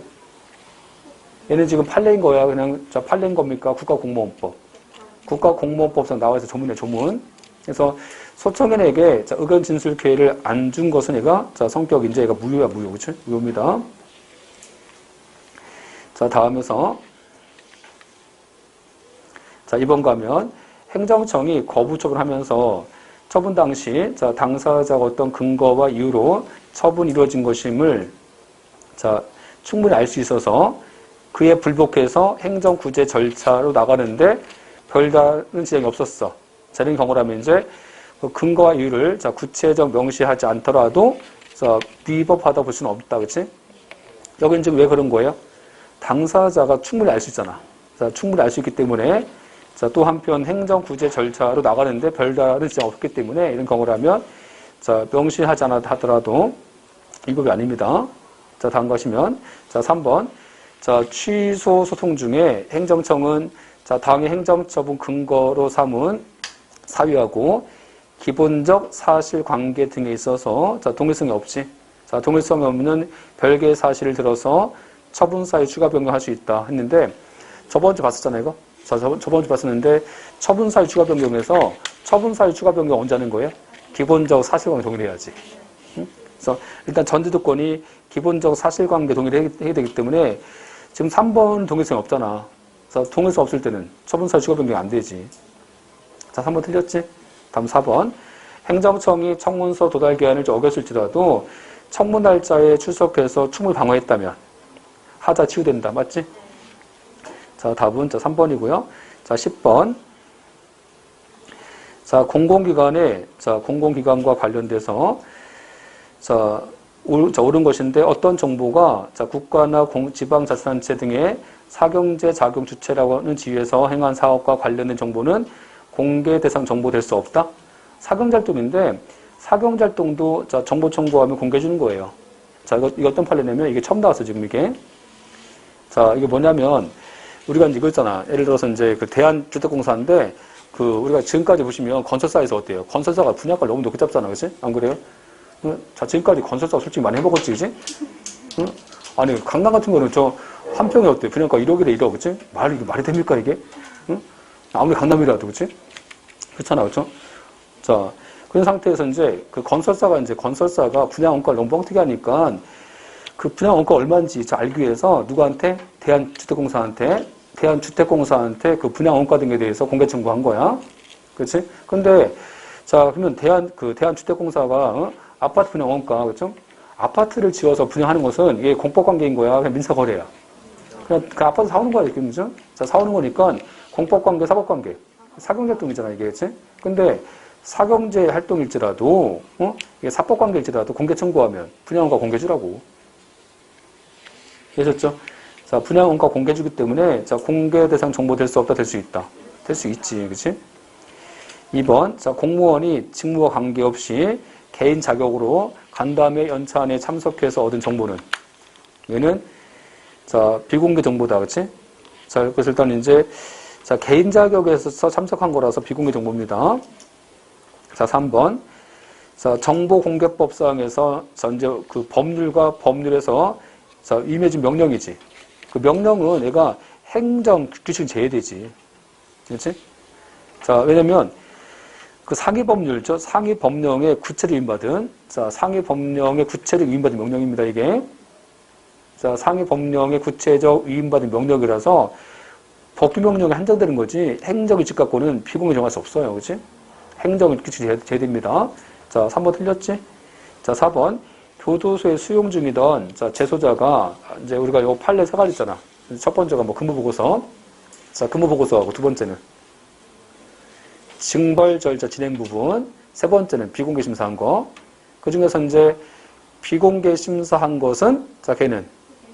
얘는 지금 판례인 거야. 그냥, 자, 판례인 겁니까? 국가공무원법. 국가공무원법상 나와 있어. 조문이야, 조문. 그래서 소청인에게, 자, 의견 진술 기회를 안 준 것은 얘가, 자, 성격 인제 얘가 무효야, 무효. 그치? 무효입니다. 자, 다음에서, 자, 2번 가면, 행정청이 거부 처분하면서 처분 당시, 자, 당사자가 어떤 근거와 이유로 처분이 이루어진 것임을, 자, 충분히 알 수 있어서 그에 불복해서 행정구제 절차로 나가는데 별다른 지장이 없었어. 자, 이런 경우라면 이제 그 근거와 이유를, 자, 구체적 명시하지 않더라도, 자, 위법하다 볼 수는 없다. 그치? 여기는 지금 왜 그런 거예요? 당사자가 충분히 알 수 있잖아. 자, 충분히 알 수 있기 때문에, 자, 또 한편 행정구제 절차로 나가는데 별다른 지장 없기 때문에 이런 경우라면, 자, 명시하지 않았다 하더라도 위법이 아닙니다. 자, 다음 가시면, 자, 3번. 자, 취소 소송 중에 행정청은, 자, 당의 행정처분 근거로 삼은 사유하고 기본적 사실관계 등에 있어서, 자, 동일성이 없지. 자, 동일성이 없는 별개의 사실을 들어서 처분 사유 추가 변경할 수 있다 했는데, 저번 주 봤었잖아요, 이거? 자, 저번 주 봤었는데, 처분 사유 추가 변경에서 처분 사유 추가 변경 언제 하는 거예요? 기본적 사실관계 동일해야지. 응? 그래서 일단 전제조건이 기본적 사실관계 동일해야 되기 때문에 지금 3번 동일성이 없잖아. 그래서 동일성 없을 때는 처분 사유 추가 변경이 안 되지. 자, 3번 틀렸지? 다음 4번. 행정청이 청문서 도달 기한을 어겼을지라도 청문 날짜에 출석해서 충분히 방어했다면 하자 치유된다. 맞지? 자, 답은 자 3번이고요. 자, 10번. 자, 공공기관과 관련돼서 옳은 것인데 어떤 정보가 국가나 지방자치단체 등의 사경제 작용 주체라고 하는 지위에서 행한 사업과 관련된 정보는 공개 대상 정보 될 수 없다. 사경작동인데 사경작동도 정보 청구하면 공개해 주는 거예요. 자, 이거 어떤 판례냐면 이게 처음 나왔어 지금 이게. 자, 이게 뭐냐면 우리가 이제 이거 있잖아. 예를 들어서 이제 그 대한주택공사인데 우리가 지금까지 보시면 건설사에서 어때요? 건설사가 분양가를 너무 높게 잡잖아, 그렇지? 안 그래요? 자, 지금까지 건설사 솔직히 많이 해먹었지, 그지? 아니, 강남 같은 거는 한 평에 어때? 분양가 1억이래, 1억, 그치? 이게 말이 됩니까, 이게? 아무리 강남이라도, 그치? 그렇잖아, 그쵸? 자, 그런 상태에서 이제 건설사가 분양원가를 너무 뻥튀기 하니까 그 분양원가 얼마인지 알기 위해서 누구한테? 대한주택공사한테 그 분양원가 등에 대해서 공개 청구한 거야. 그렇지? 근데 자, 그러면 대한주택공사가 아파트 분양원가, 그렇죠? 아파트를 지어서 분양하는 것은 이게 공법관계인 거야. 그냥 민사거래야. 그냥 그 아파트 사오는 거야, 이게 그죠? 자, 사오는 거니까 공법관계, 사법관계, 사경제활동이잖아, 이게, 그렇지? 근데 사경제 활동일지라도, 이게 사법관계일지라도 공개 청구하면 분양원가 공개주라고. 이해하셨죠? 자, 분양원가 공개주기 때문에, 자, 공개 대상 정보 될 수 없다, 될 수 있다. 될 수 있지, 그치? 2번, 자, 공무원이 직무와 관계없이 개인 자격으로 간담회 연찬에 참석해서 얻은 정보는, 얘는, 자, 비공개 정보다, 그치? 자, 그래서 일단 이제, 자, 개인 자격에서 참석한 거라서 비공개 정보입니다. 자, 3번. 자, 정보공개법상에서 이제 그 법률에서 자, 임해진 명령이지. 그 명령은 얘가 행정 규칙 제외되지. 그렇지? 자, 왜냐면 그 상위 법률죠. 상위 법령의 구체를 위임받은, 자, 상위 법령의 구체를 위임받은 명령입니다, 이게. 자, 상위 법령의 구체적 위임받은 명령이라서 법규명령에 한정되는 거지, 행정규칙 갖고는 비공개 정할 수 없어요. 그렇지? 행정규칙 제외됩니다. 자, 3번 틀렸지? 자, 4번. 교도소에 수용 중이던, 자, 재소자가, 이제 우리가 요 판례 세 가지 있잖아. 첫 번째가 뭐 근무보고서. 자, 근무보고서하고 두 번째는 징벌 절차 진행 부분. 세 번째는 비공개 심사한 거. 그 중에서 이제 비공개 심사한 것은, 자, 걔는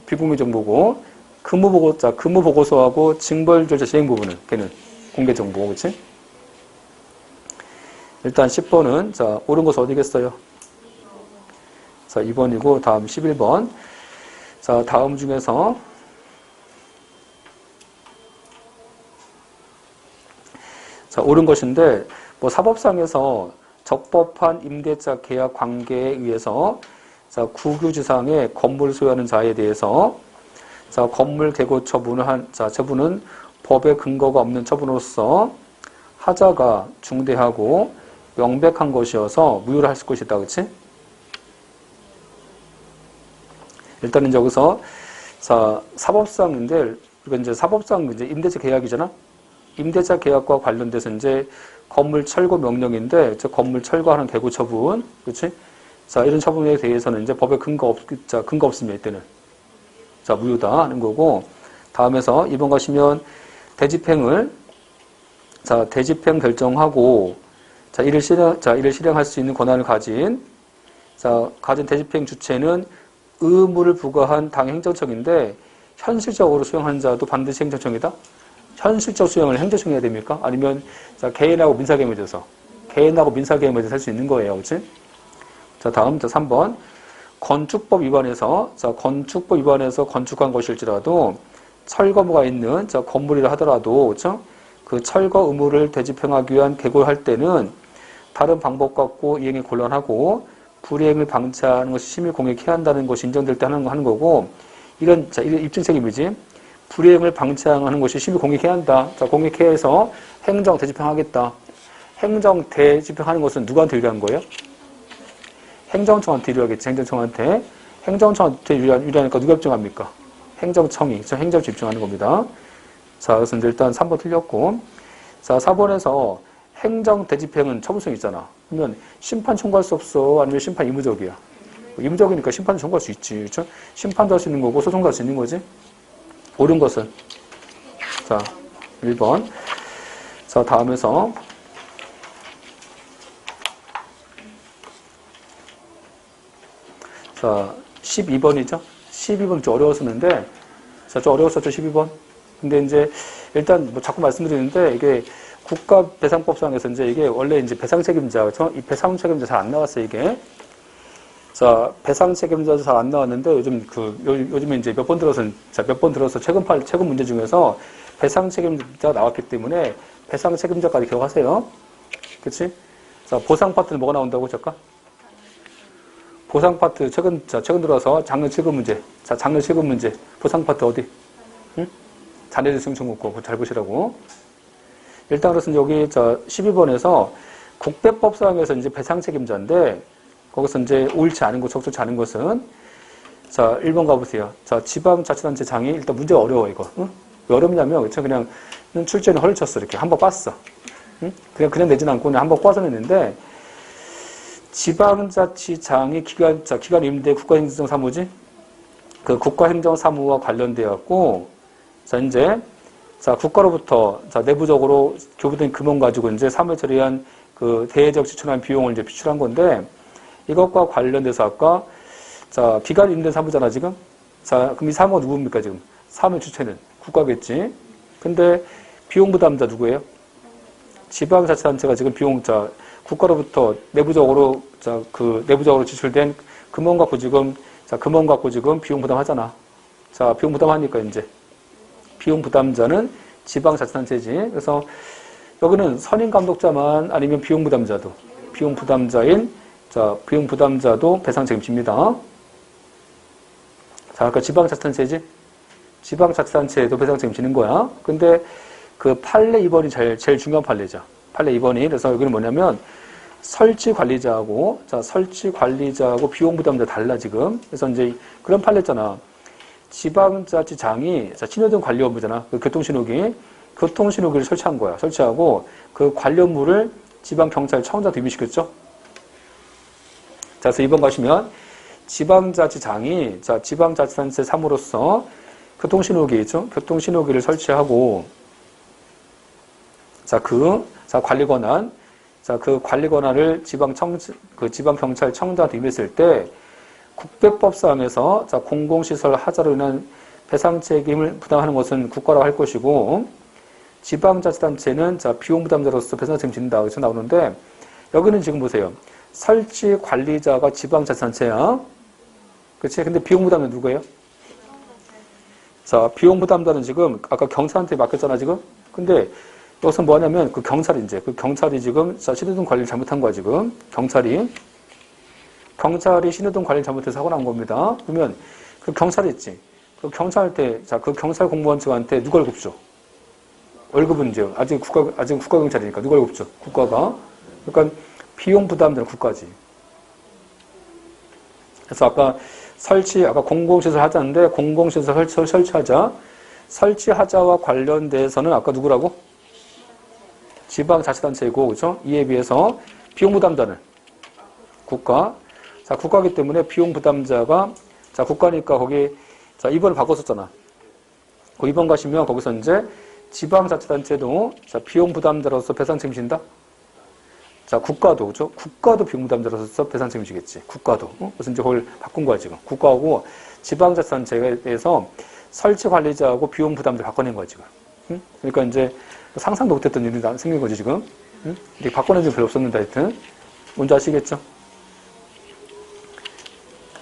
비공개 정보고, 근무보고서하고 징벌 절차 진행 부분은 걔는 공개 정보. 그치? 일단 10번은, 자, 옳은 것은 어디겠어요? 자, 2번이고, 다음 11번. 자, 다음 중에서, 자, 옳은 것인데, 뭐, 사법상에서 적법한 임대차 계약 관계에 의해서, 자, 국유지상의 건물 소유하는 자에 대해서, 자, 건물 개고 처분은 법에 근거가 없는 처분으로서 하자가 중대하고 명백한 것이어서 무효를 할 것이다. 그치? 일단은 여기서, 자, 사법상 이제 임대차 계약이잖아? 임대차 계약과 관련돼서 이제 건물 철거 명령인데, 저 건물 철거하는 개고 처분, 그치? 자, 이런 처분에 대해서는 이제 법에 근거 없습니다, 이때는. 자, 무효다 하는 거고, 다음에서 2번 가시면 대집행 결정하고, 이를 실행할 수 있는 권한을 가진 대집행 주체는 의무를 부과한 당 행정청인데, 현실적으로 수행한 자도 반드시 행정청이다? 현실적 수행을 행정청이 해야 됩니까? 아니면, 자, 개인하고 민사계획에 대해서 할 수 있는 거예요. 그치? 자, 다음, 3번. 건축법 위반해서 건축한 것일지라도, 철거무가 있는, 자, 건물이라 하더라도, 그쵸? 그 철거 의무를 대집행하기 위한 계고를 할 때는 다른 방법 갖고 이행이 곤란하고 불이행을 방치하는 것이 심히 공익해야 한다는 것이 인정될 때 하는 거고, 이런 입증 책임이지. 불이행을 방치하는 것이 심히 공익해야 한다. 자, 공익해야 해서 행정 대집행하겠다. 행정 대집행하는 것은 누구한테 유리한 거예요? 행정청한테 유리하겠지. 행정청한테 유리하니까 누가 입증합니까? 행정청이. 행정 집중하는 겁니다. 자, 그래서 일단 3번 틀렸고, 자, 4번에서 행정 대집행은 처분성이 있잖아. 그러면 심판 청구할 수 없어? 아니면 심판 의무적이야? 의무적이니까 심판 청구할 수 있지. 그렇죠? 심판도 할 수 있는 거고 소송도 할 수 있는 거지. 옳은 것은, 자, 1번. 자, 다음에서 자, 12번이죠. 12번 좀 어려웠었는데, 자, 좀 어려웠었죠, 12번. 근데 이제 일단 뭐 자꾸 말씀드리는데, 이게 국가배상법상에서 이제 이게 원래 이제 배상 책임자, 그렇죠? 이 배상 책임자 잘 안 나왔어요, 이게. 자, 배상 책임자도 잘 안 나왔는데, 요즘에 이제 몇 번 들어서 최근 문제 중에서 배상 책임자가 나왔기 때문에 배상 책임자까지 기억하세요. 그치? 자, 보상 파트는 뭐가 나온다고, 잠깐? 보상 파트 최근 들어서 작년 7급 문제. 자, 작년 7급 문제. 보상 파트 어디? 응? 자네들 승청 묻고 잘 보시라고. 일단 그래서 여기 12번에서 국배법상에서 이제 배상 책임자인데 거기서 이제 옳지 않은 것, 적절치 않은 것은 자, 1번 가보세요. 자, 지방자치단체장이 일단 문제가 어려워 이거. 응? 왜 어렵냐면 그쵸? 그냥 출제는 허를 쳤어 이렇게 한 번 빻어. 응? 그냥 내진 않고 그냥 한 번 꽈서 냈는데 지방자치장이 기관 임대 국가행정사무지 그 국가행정사무와 관련되었고 자 이제 자 국가로부터 자 내부적으로 교부된 금원 가지고 이제 사무에 처리한 그 대외적 지출한 비용을 이제 비출한 건데 이것과 관련돼서 아까 자 기관 임대 사무잖아 지금 자 그럼 이 사무가 누굽니까 지금 사무 주체는 국가겠지. 근데 비용 부담자 누구예요? 지방자치단체가 지금 비용 국가로부터 내부적으로 내부적으로 지출된 금원 갖고 지금 금원 갖고 지금 비용 부담하잖아. 자 비용 부담하니까 이제 비용 부담자는 지방자치단체지. 그래서 여기는 선임 감독자만 아니면 비용 부담자도 비용 부담자도 배상 책임집니다. 자 아까 지방자치단체지. 지방자치단체에도 배상 책임지는 거야. 근데 그 판례 2번이 제일 중요한 판례죠. 판례 2번이. 그래서 여기는 뭐냐면 설치관리자하고 비용 부담자 달라 지금. 그래서 이제 그런 판례 있잖아. 지방자치장이 신호등 관리업무잖아. 그 교통신호기를 설치한 거야. 설치하고 그 관련물을 지방경찰청장한테 임의시켰죠. 자, 그래서 2번 가시면 지방자치장이 지방자치단체 사무로서 교통신호기 있죠. 교통신호기를 설치하고 그 관리 권한을 지방경찰청장한테 임했을 때 국배법상에서 공공시설 하자로 인한 배상 책임을 부담하는 것은 국가라고 할 것이고 지방자치단체는 비용 부담자로서 배상 책임 진다. 그래서 나오는데 여기는 지금 보세요. 설치 관리자가 지방자치단체야. 그렇지? 근데 비용 부담자는 누구예요? 자, 비용 부담자는 지금 아까 경찰한테 맡겼잖아 지금. 근데 여기서 뭐냐면 그 경찰이 지금 신호등 관리를 잘못한 거야 지금. 경찰이 신호등 관리를 잘못해서 사고 난 겁니다. 그러면 그 경찰이 있지. 그 경찰한테 그 경찰 공무원 측한테 누가 월급 줘? 월급은 이제 아직 국가 경찰이니까 누가 월급 줘? 국가가. 그러니까 비용 부담자는 국가지. 그래서 아까 공공시설 하자인데 공공시설 설치하자와 관련돼서는 아까 누구라고? 지방자치단체이고, 그죠? 이에 비해서 비용 부담자는 국가. 자, 국가이기 때문에 비용 부담자가, 국가니까 거기, 2번을 바꿨었잖아. 그 2번 가시면 거기서 이제 지방자치단체도, 비용 부담자로서 배상 책임진다? 자, 국가도, 그죠? 국가도 비용 부담자로서 배상 책임지겠지. 국가도. 그래서 이제 그걸 바꾼 거야, 지금. 국가하고 지방자치단체에 대해서 설치 관리자하고 비용 부담자를 바꿔낸 거야, 지금. 그러니까 이제 상상도 못했던 일이 생긴 거지, 지금. 이렇게 바꿔낸 적이 별로 없었는데, 하여튼. 뭔지 아시겠죠?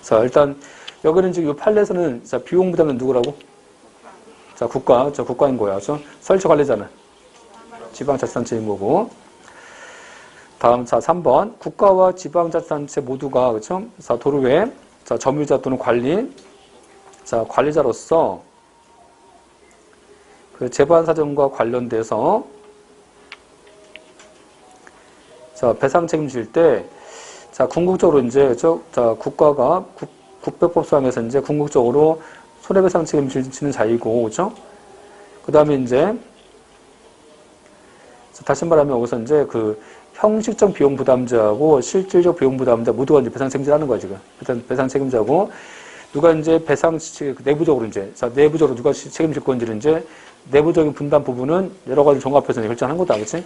자, 일단, 여기는 지금 이 판례에서는, 비용 부담은 누구라고? 자, 국가인 거야. 그죠? 설치 관리자는 지방자치단체인 거고. 다음, 3번. 국가와 지방자치단체 모두가, 그죠? 자, 도로의, 점유자 또는 관리자로서 그 재반 사정과 관련돼서 배상 책임질 때 궁극적으로 이제 국가가 국배법상에서 이제 궁극적으로 손해배상 책임지는 자이고 그렇죠? 그다음에 이제 다시 말하면 여기서 이제 그 형식적 비용 부담자하고 실질적 비용 부담자 모두가 이제 배상 책임자라는 거야 지금. 일단 배상 책임자고 누가 이제 내부적으로 누가 책임질 건지를 이제 내부적인 분담 부분은 여러 가지 종합해서 결정한 거다, 그치?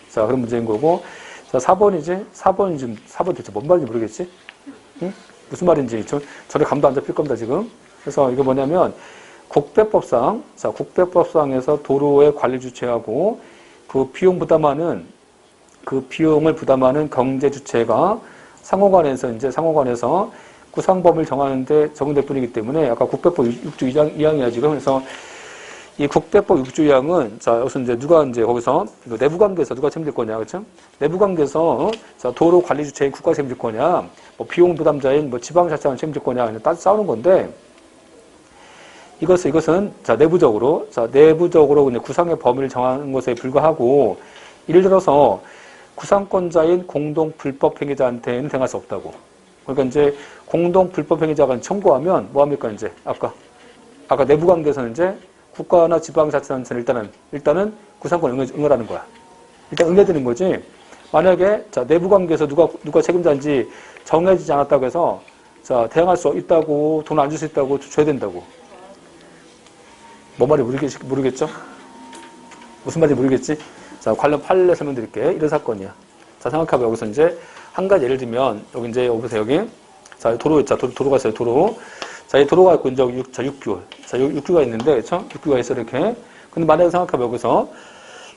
자, 그런 문제인 거고. 자, 4번이 대체 뭔 말인지 모르겠지? 응? 무슨 말인지 전에 감도 안 잡힐 겁니다, 지금. 그래서 이거 뭐냐면, 국배법상에서 도로의 관리 주체하고 그 비용을 부담하는 경제 주체가 상호간에서 구상범위를 정하는데 적용될 뿐이기 때문에 아까 국배법 6조 2항이야, 지금. 그래서 이 국대법 6조항은, 자, 여기서 이제 누가 이제 거기서, 내부 관계에서 누가 책임질 거냐, 그쵸? 내부 관계에서, 자, 도로 관리 주체인 국가가 책임질 거냐, 뭐, 비용 부담자인 뭐, 지방자치가 책임질 거냐, 그냥 따로 싸우는 건데, 이것은, 자, 내부적으로 그냥 구상의 범위를 정하는 것에 불과하고, 예를 들어서, 구상권자인 공동 불법 행위자한테는 대응할 수 없다고. 그러니까 이제, 공동 불법 행위자가 청구하면, 뭐 합니까, 이제? 아까 내부 관계에서는 이제, 국가나 지방자치단체는 일단은 구상권 응하라는 거야. 일단 응해드는 거지. 만약에, 자, 내부 관계에서 누가 책임자인지 정해지지 않았다고 해서, 자, 대응할 수 있다고, 돈 안 줄 수 있다고 줘야 된다고. 뭐 말이 모르겠죠? 무슨 말인지 모르겠지? 자, 관련 판례 설명드릴게. 이런 사건이야. 자, 생각해봐. 여기서 이제, 한 가지 예를 들면, 여기 이제, 여기서 여기. 자, 도로가 있어요, 도로. 자, 이 도로가 있고, 이제, 육교. 자, 육교가 있는데, 그쵸? 육교가 있어, 이렇게. 근데 만약에 생각해봐, 여기서.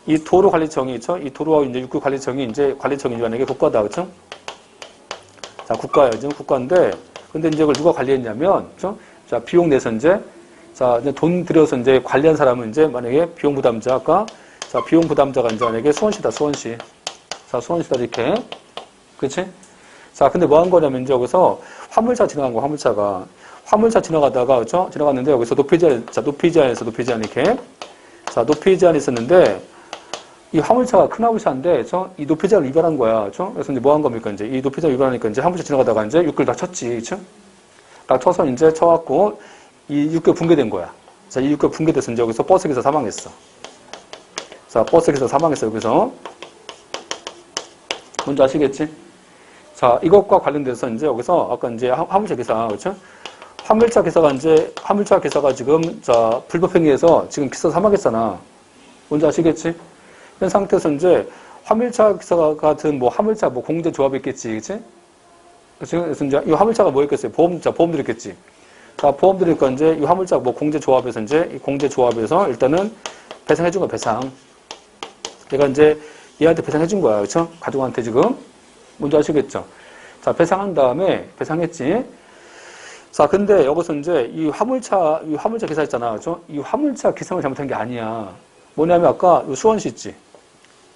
이 도로 관리청이, 그쵸? 이 도로와 이제 육교 관리청이 만약에 국가다, 그쵸? 자, 국가예요, 지금 국가인데, 근데 이제 그걸 누가 관리했냐면, 그쵸? 자, 비용 내서 이제, 자, 이제 돈 들여서 이제 관리한 사람은 이제 만약에 비용 부담자, 자, 비용 부담자가 이제 만약에 수원시다, 수원시. 자, 수원시다, 이렇게. 그치? 자, 근데 뭐 한 거냐면 이제 여기서 화물차 지나간 거, 화물차 지나가다가, 그쵸? 지나갔는데 여기서 높이 제한 이렇게. 자, 높이 제한이 있었는데, 이 화물차가 큰 화물차인데, 그쵸? 이 높이 제한을 위반한 거야, 그쵸? 그래서 이제 뭐 한 겁니까, 이제? 이 높이 제한을 위반하니까 이제 화물차 지나가다가 이제 육교를 다 쳤지, 그쵸? 딱 쳐서 이제 쳐갖고, 이 육교 붕괴된 거야. 자, 이 육교 붕괴돼서 이제 여기서 버스 기사 사망했어. 자, 버스 기사 사망했어, 여기서. 뭔지 아시겠지? 자, 이것과 관련돼서 이제 여기서 아까 이제 화물차 기사, 그렇죠? 화물차 기사가 지금, 자, 불법행위에서 지금 기사 사망했잖아. 뭔지 아시겠지? 이런 상태에서 이제 화물차 기사 같은 뭐 화물차 뭐 공제 조합이 있겠지, 그치? 그래서 이제 이 화물차가 뭐 있겠어요? 보험들 있겠지. 자, 보험들이니까 이제 이 화물차 뭐 공제 조합에서 이제 이 공제 조합에서 일단은 배상해준 거야, 배상. 얘가 이제 얘한테 배상해준 거야, 그렇죠? 가족한테 지금. 뭔지 아시겠죠? 자, 배상한 다음에 배상했지. 자, 근데 여기서 이제 이 화물차 기사 있잖아, 그렇죠? 이 화물차 기사를 잘못한 게 아니야. 뭐냐면 아까 요 수원시 있지.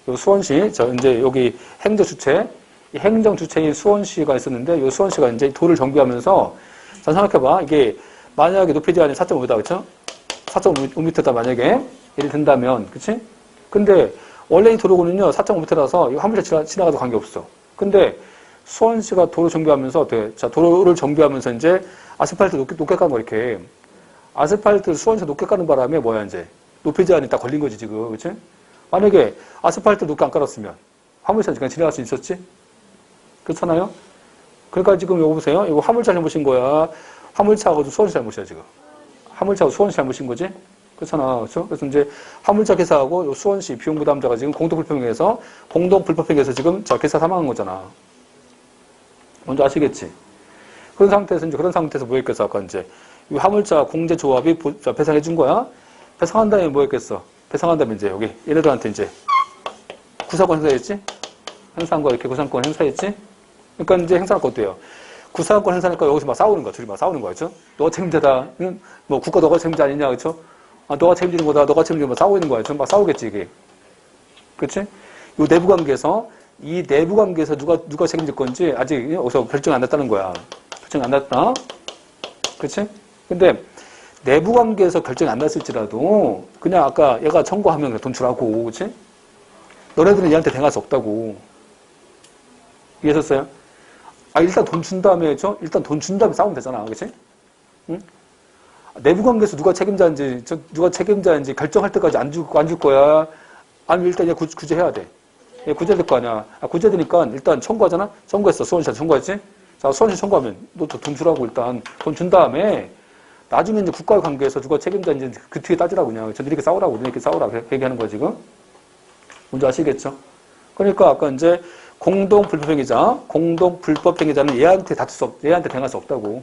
요 수원시, 저 이제 여기 이 행정 주체인 수원시가 있었는데 요 수원시가 이제 도를 정비하면서 자, 생각해봐. 이게 만약에 높이 제한이 4.5다, 그렇죠? 4.5m다 만약에 예를 든다면, 그치? 근데 원래 이 도로군요 4.5m라서 화물차 지나가도 관계없어. 근데 수원시가 도로 정비하면서 자, 도로를 정비하면서 이제 아스팔트 높게 깐 거 이렇게. 아스팔트 수원시가 높게 까는 바람에 뭐야 이제 높이 제한이 딱 걸린 거지 지금, 그치? 만약에 아스팔트 높게 안 깔았으면 화물차 그냥 지나갈 수 있었지? 그렇잖아요? 그러니까 지금 여기 보세요. 이거 화물차 잘못인 거야. 화물차하고 수원시 잘못이야 지금. 화물차하고 수원시 잘못인 거지? 그렇잖아. 그렇죠? 그래서 이제 화물차 기사하고 수원시 비용 부담자가 지금 공동 불법행위에서 지금 저 기사 사망한 거잖아. 먼저 아시겠지? 그런 상태에서 뭐 했겠어? 아까 이제 이 화물차 공제 조합이 배상해 준 거야. 배상한 다음에 뭐 했겠어? 배상한 다음에 이제 여기 얘네들한테 이제 구사권 행사했지? 행사한 거 이렇게 구상권 행사했지? 그러니까 이제 행사할 것도요. 구사권 행사니까 여기서 막 싸우는 거야. 둘이 막 싸우는 거야. 그렇죠? 너가 책임자다. 뭐 국가 너가 책임자 아니냐. 그렇죠? 아, 너가 책임지는 거다. 너가 책임지는 거 싸우고 있는 거야. 막 싸우겠지, 이게. 그치? 이 내부 관계에서 누가 책임질 건지 아직 여기서 결정이 안 났다는 거야. 결정이 안 났다. 그치? 근데 내부 관계에서 결정이 안 났을지라도 그냥 아까 얘가 청구하면 돈 주라고. 그치? 너네들은 얘한테 대응할 수 없다고. 이해하셨어요? 아, 일단 돈 준 다음에, 일단 돈 준 다음에 싸우면 되잖아. 그치? 응? 내부 관계에서 누가 책임자인지 결정할 때까지 안 줄 거야. 아니면 일단 얘 구제해야 돼. 얘 구제될 거 아니야. 아, 구제되니까 일단 청구하잖아? 청구했어. 수원시한테 청구했지? 자, 수원시 청구하면 너 돈 주라고 일단 돈 준 다음에 나중에 이제 국가의 관계에서 누가 책임자인지 그 뒤에 따지라고 그냥. 너희들끼리 싸우라. 얘기하는 거야, 지금. 뭔지 아시겠죠? 그러니까 아까 이제 공동 불법행위자는 얘한테 대응할 수 없다고.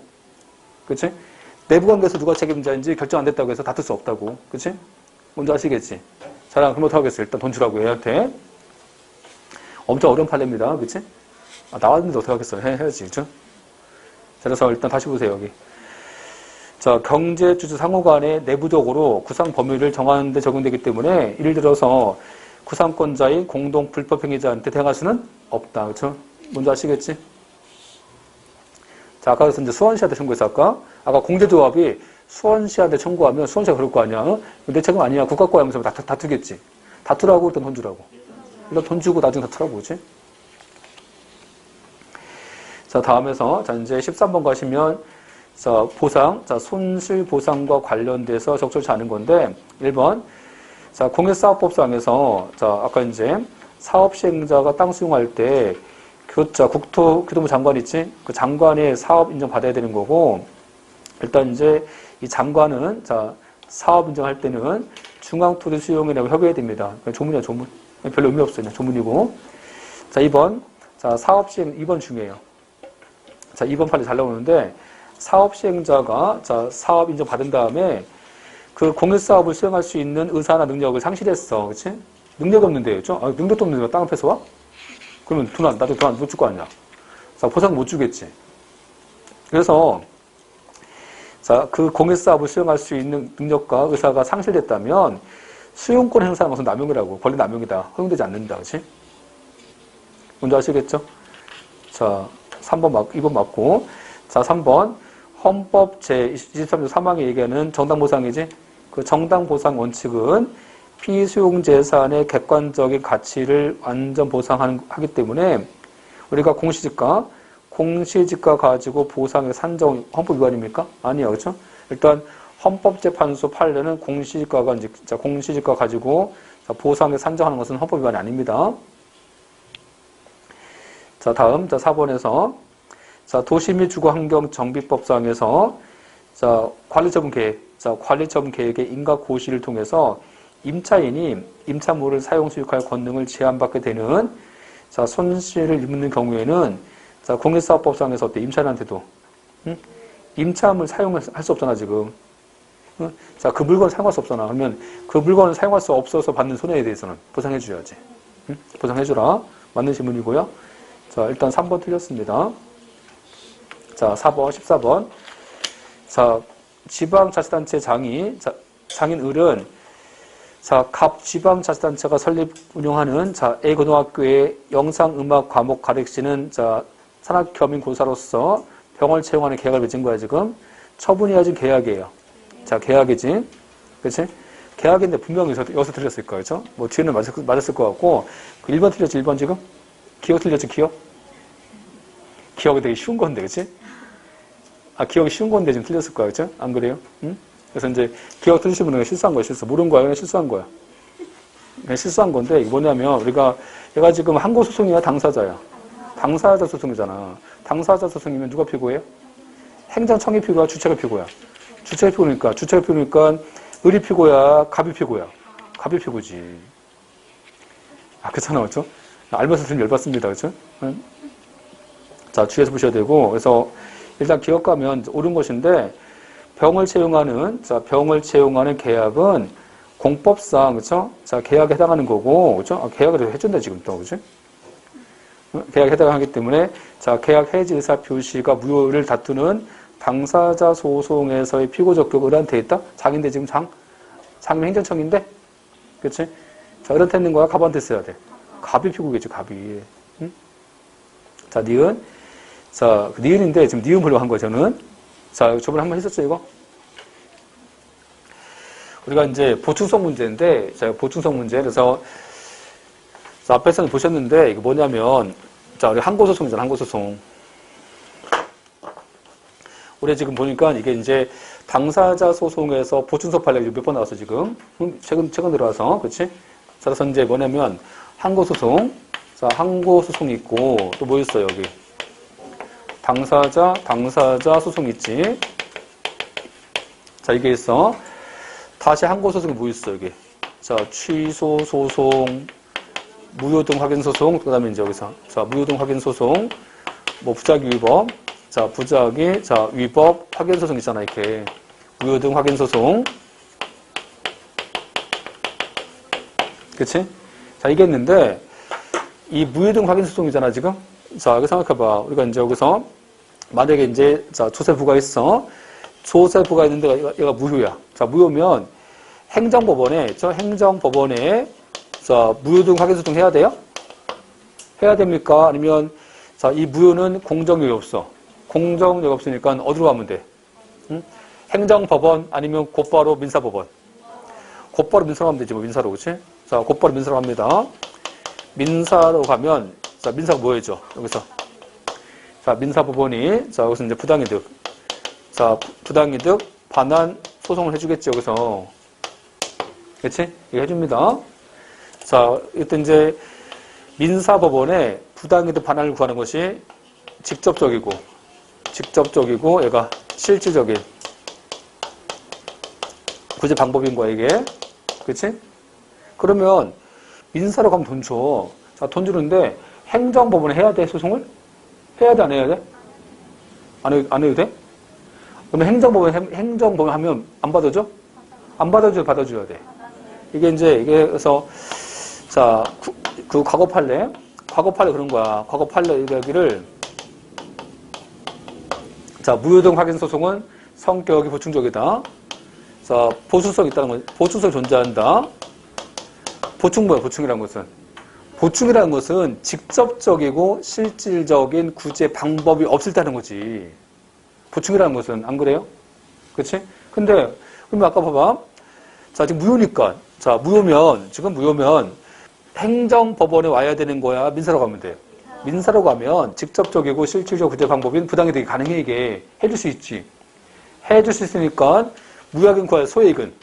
그치? 내부 관계에서 누가 책임자인지 결정 안 됐다고 해서 다툴 수 없다고. 그치? 뭔지 아시겠지? 자랑 그럼 어떡하겠어? 일단 돈 주라고 얘한테. 엄청 어려운 판례입니다. 그치? 아, 나왔는데 어떡하겠어? 해야지. 그쵸? 자, 그래서 일단 다시 보세요, 여기. 자, 경제주주 상호 간에 내부적으로 구상 범위를 정하는 데 적용되기 때문에 예를 들어서 구상권자인 공동 불법행위자한테 대항할 수는 없다. 그렇죠? 뭔지 아시겠지? 자, 아까 그래서 이제 수원시한테 청구했어, 아까 공제조합이 수원시한테 청구하면 수원시가 그럴 거 아니야. 어? 내 책임 아니야. 국가과에 하면서 다투겠지. 다투라고 일단 돈 주라고. 일단 돈 주고 나중에 다투라고, 그렇지? 자, 다음에서, 자, 이제 13번 가시면, 자, 보상, 자, 손실 보상과 관련돼서 적절치 않은 건데, 1번, 자, 공익사업법상에서, 자, 아까 이제 사업 시행자가 땅 수용할 때, 국토교통부 장관 있지? 그 장관의 사업 인정 받아야 되는 거고, 일단 이제 이 장관은, 자, 사업 인정할 때는 중앙토지 수용이라고 협의해야 됩니다. 조문이야, 조문. 별로 의미 없어요. 그냥 조문이고. 자, 2번. 자, 사업 시행, 2번 중요해요. 자, 2번 판이 잘 나오는데, 사업 시행자가, 자, 사업 인정 받은 다음에 그 공익사업을 수행할 수 있는 의사나 능력을 상실했어. 그치? 능력이 없는데, 그죠? 아, 능력도 없는데 땅 앞에서 와? 그러면 나도 돈 안 줄 거 아니야. 자, 보상 못 주겠지. 그래서, 자, 그 공익사업을 수행할 수 있는 능력과 의사가 상실됐다면 수용권 행사하는 것은 남용이라고. 권리 남용이다. 허용되지 않는다. 그치? 뭔지 아시겠죠? 자, 2번 맞고. 자, 3번. 헌법 제23조 3항에 얘기하는 정당보상이지? 그 정당보상 원칙은 피수용 재산의 가치를 완전 보상하기 때문에 우리가 공시지가 가지고 보상의 산정 헌법 위반입니까? 아니요, 그렇죠? 일단 헌법재판소 판례는 공시지가 가지고 보상에 산정하는 것은 헌법 위반이 아닙니다. 자, 다음, 자, 4번에서 자, 도시 및 주거환경정비법상에서 자, 관리처분 계획의 인가 고시를 통해서 임차인이 임차물을 사용 수익할 권능을 제한받게 되는 자, 손실을 입는 경우에는 자, 공익사업법상에서 어때? 임차인한테도 임차물 사용할 수 없잖아, 지금. 자, 그 물건을 사용할 수 없잖아. 그러면 그 물건을 사용할 수 없어서 받는 손해에 대해서는 보상해줘야지. 보상해주라. 맞는 질문이고요. 자, 일단 3번 틀렸습니다. 자, 4번, 14번. 자, 지방자치단체 장인을은 자, 갑 지방자치단체가 설립 운영하는 자, A고등학교의 영상음악 과목 가르치는 자, 산학겸임고사로서 병을 채용하는 계약을 맺은 거야, 지금. 처분이 아직 계약이에요. 자, 계약이지. 그치? 계약인데 분명히 여기서 틀렸을 거예요, 그죠? 뭐, 뒤에는 맞았을 것 같고. 그 1번 틀렸지, 1번 지금? 기억 틀렸지, 기억? 기억이 되게 쉬운 건데, 그치? 아, 기억이 쉬운 건데 지금 틀렸을 거야, 그쵸? 안 그래요? 응? 그래서 이제 기억 틀리신 분은 실수한 거야, 실수. 모르는 거야, 그냥 실수한 거야. 그냥 실수한 건데, 이게 뭐냐면, 얘가 지금 항고소송이야, 당사자야? 당사자 소송이잖아. 당사자 소송이면 누가 피고예요? 행정청이 피고야, 주체가 피고야? 주체가 피고니까, 을이 피고야, 갑이 피고야? 갑이 피고지. 아, 그렇잖아, 그쵸? 알면서 좀 열받습니다, 그쵸? 응? 자, 주의해서 보셔야 되고, 그래서 일단 기억하면 옳은 것인데, 병을 채용하는 계약은 공법상, 그쵸? 자, 계약에 해당하는 거고, 그쵸? 아, 계약을 해준다, 지금 또, 그치? 계약에 해당하기 때문에, 자, 계약 해지 의사 표시가 무효를 다투는 당사자 소송에서의 피고 적격 을한테 있다? 장인데 지금 장인 행정청인데? 그치? 자, 을한테 있는 거야? 갑한테 써야 돼. 갑이 피고겠지, 갑이. 응? 자, 니은. 자, 니은인데, 지금 니은으로 한 거예요, 저는. 자, 저번에 한번 했었죠, 이거? 우리가 이제 보충성 문제인데, 자, 보충성 문제. 그래서, 자, 앞에서는 보셨는데, 이게 뭐냐면, 자, 우리 항고소송이잖아, 항고소송. 우리 지금 보니까 이게 이제 당사자 소송에서 보충성 판례가 몇 번 나왔어, 지금? 최근 들어와서, 그치? 자, 그래서 이제 뭐냐면, 항고소송. 자, 항고소송이 있고, 또 뭐 있어요, 여기? 당사자 소송 있지. 자, 이게 있어. 다시 항고소송이 뭐 있어, 여기. 자, 취소 소송, 무효등 확인 소송, 그 다음에 이제 여기서. 자, 무효등 확인 소송, 뭐, 부작위 위법. 자, 부작위, 자, 위법 확인 소송 있잖아, 이렇게. 무효등 확인 소송. 그치? 자, 이게 있는데, 이 무효등 확인 소송이잖아, 지금? 자, 여기 생각해봐. 우리가 이제 여기서, 만약에 이제, 자, 조세부가 있어. 조세부가 있는데 얘가 무효야. 자, 무효면 행정법원에, 자, 무효 등 확인 소송 해야 돼요? 해야 됩니까? 아니면, 자, 이 무효는 공정력이 없어. 공정력이 없으니까 어디로 가면 돼? 응? 행정법원 아니면 곧바로 민사법원. 곧바로 민사로 가면 되지, 뭐, 민사로, 그치? 자, 곧바로 민사로 갑니다. 민사로 가면, 자, 민사가 뭐였죠? 여기서. 자, 민사법원이, 자, 여기서 이제 부당이득. 자, 부당이득 반환 소송을 해주겠지, 여기서. 그치? 이거 해줍니다. 자, 이때 이제 민사법원에 부당이득 반환을 구하는 것이 직접적이고, 얘가 실질적인 구제 방법인 거야, 이게. 그치? 그러면 민사로 가면 돈 줘. 자, 돈 주는데 행정법원에 해야 돼, 소송을? 해야 돼, 안 해야 돼? 안 해도 돼? 그러면 행정법원 하면 안 받아줘? 안 받아줘야 돼. 이게 그래서, 자, 그 과거 판례 그런 거야. 과거 판례 이야기를, 자, 무효등 확인 소송은 성격이 보충적이다. 자, 보충성이 있다는 건, 보충성이 존재한다. 보충이라는 것은? 보충이라는 것은 직접적이고 실질적인 구제 방법이 없을 때는 거지. 보충이라는 것은, 안 그래요? 그치? 근데, 그러면 아까 봐봐. 자, 지금 무효니까. 자, 지금 무효면 행정법원에 와야 되는 거야? 민사로 가면 돼? 민사로 가면 직접적이고 실질적 구제 방법인 부당이득이 가능해, 이게. 해줄 수 있지. 해줄 수 있으니까 무효하긴 구할 소액이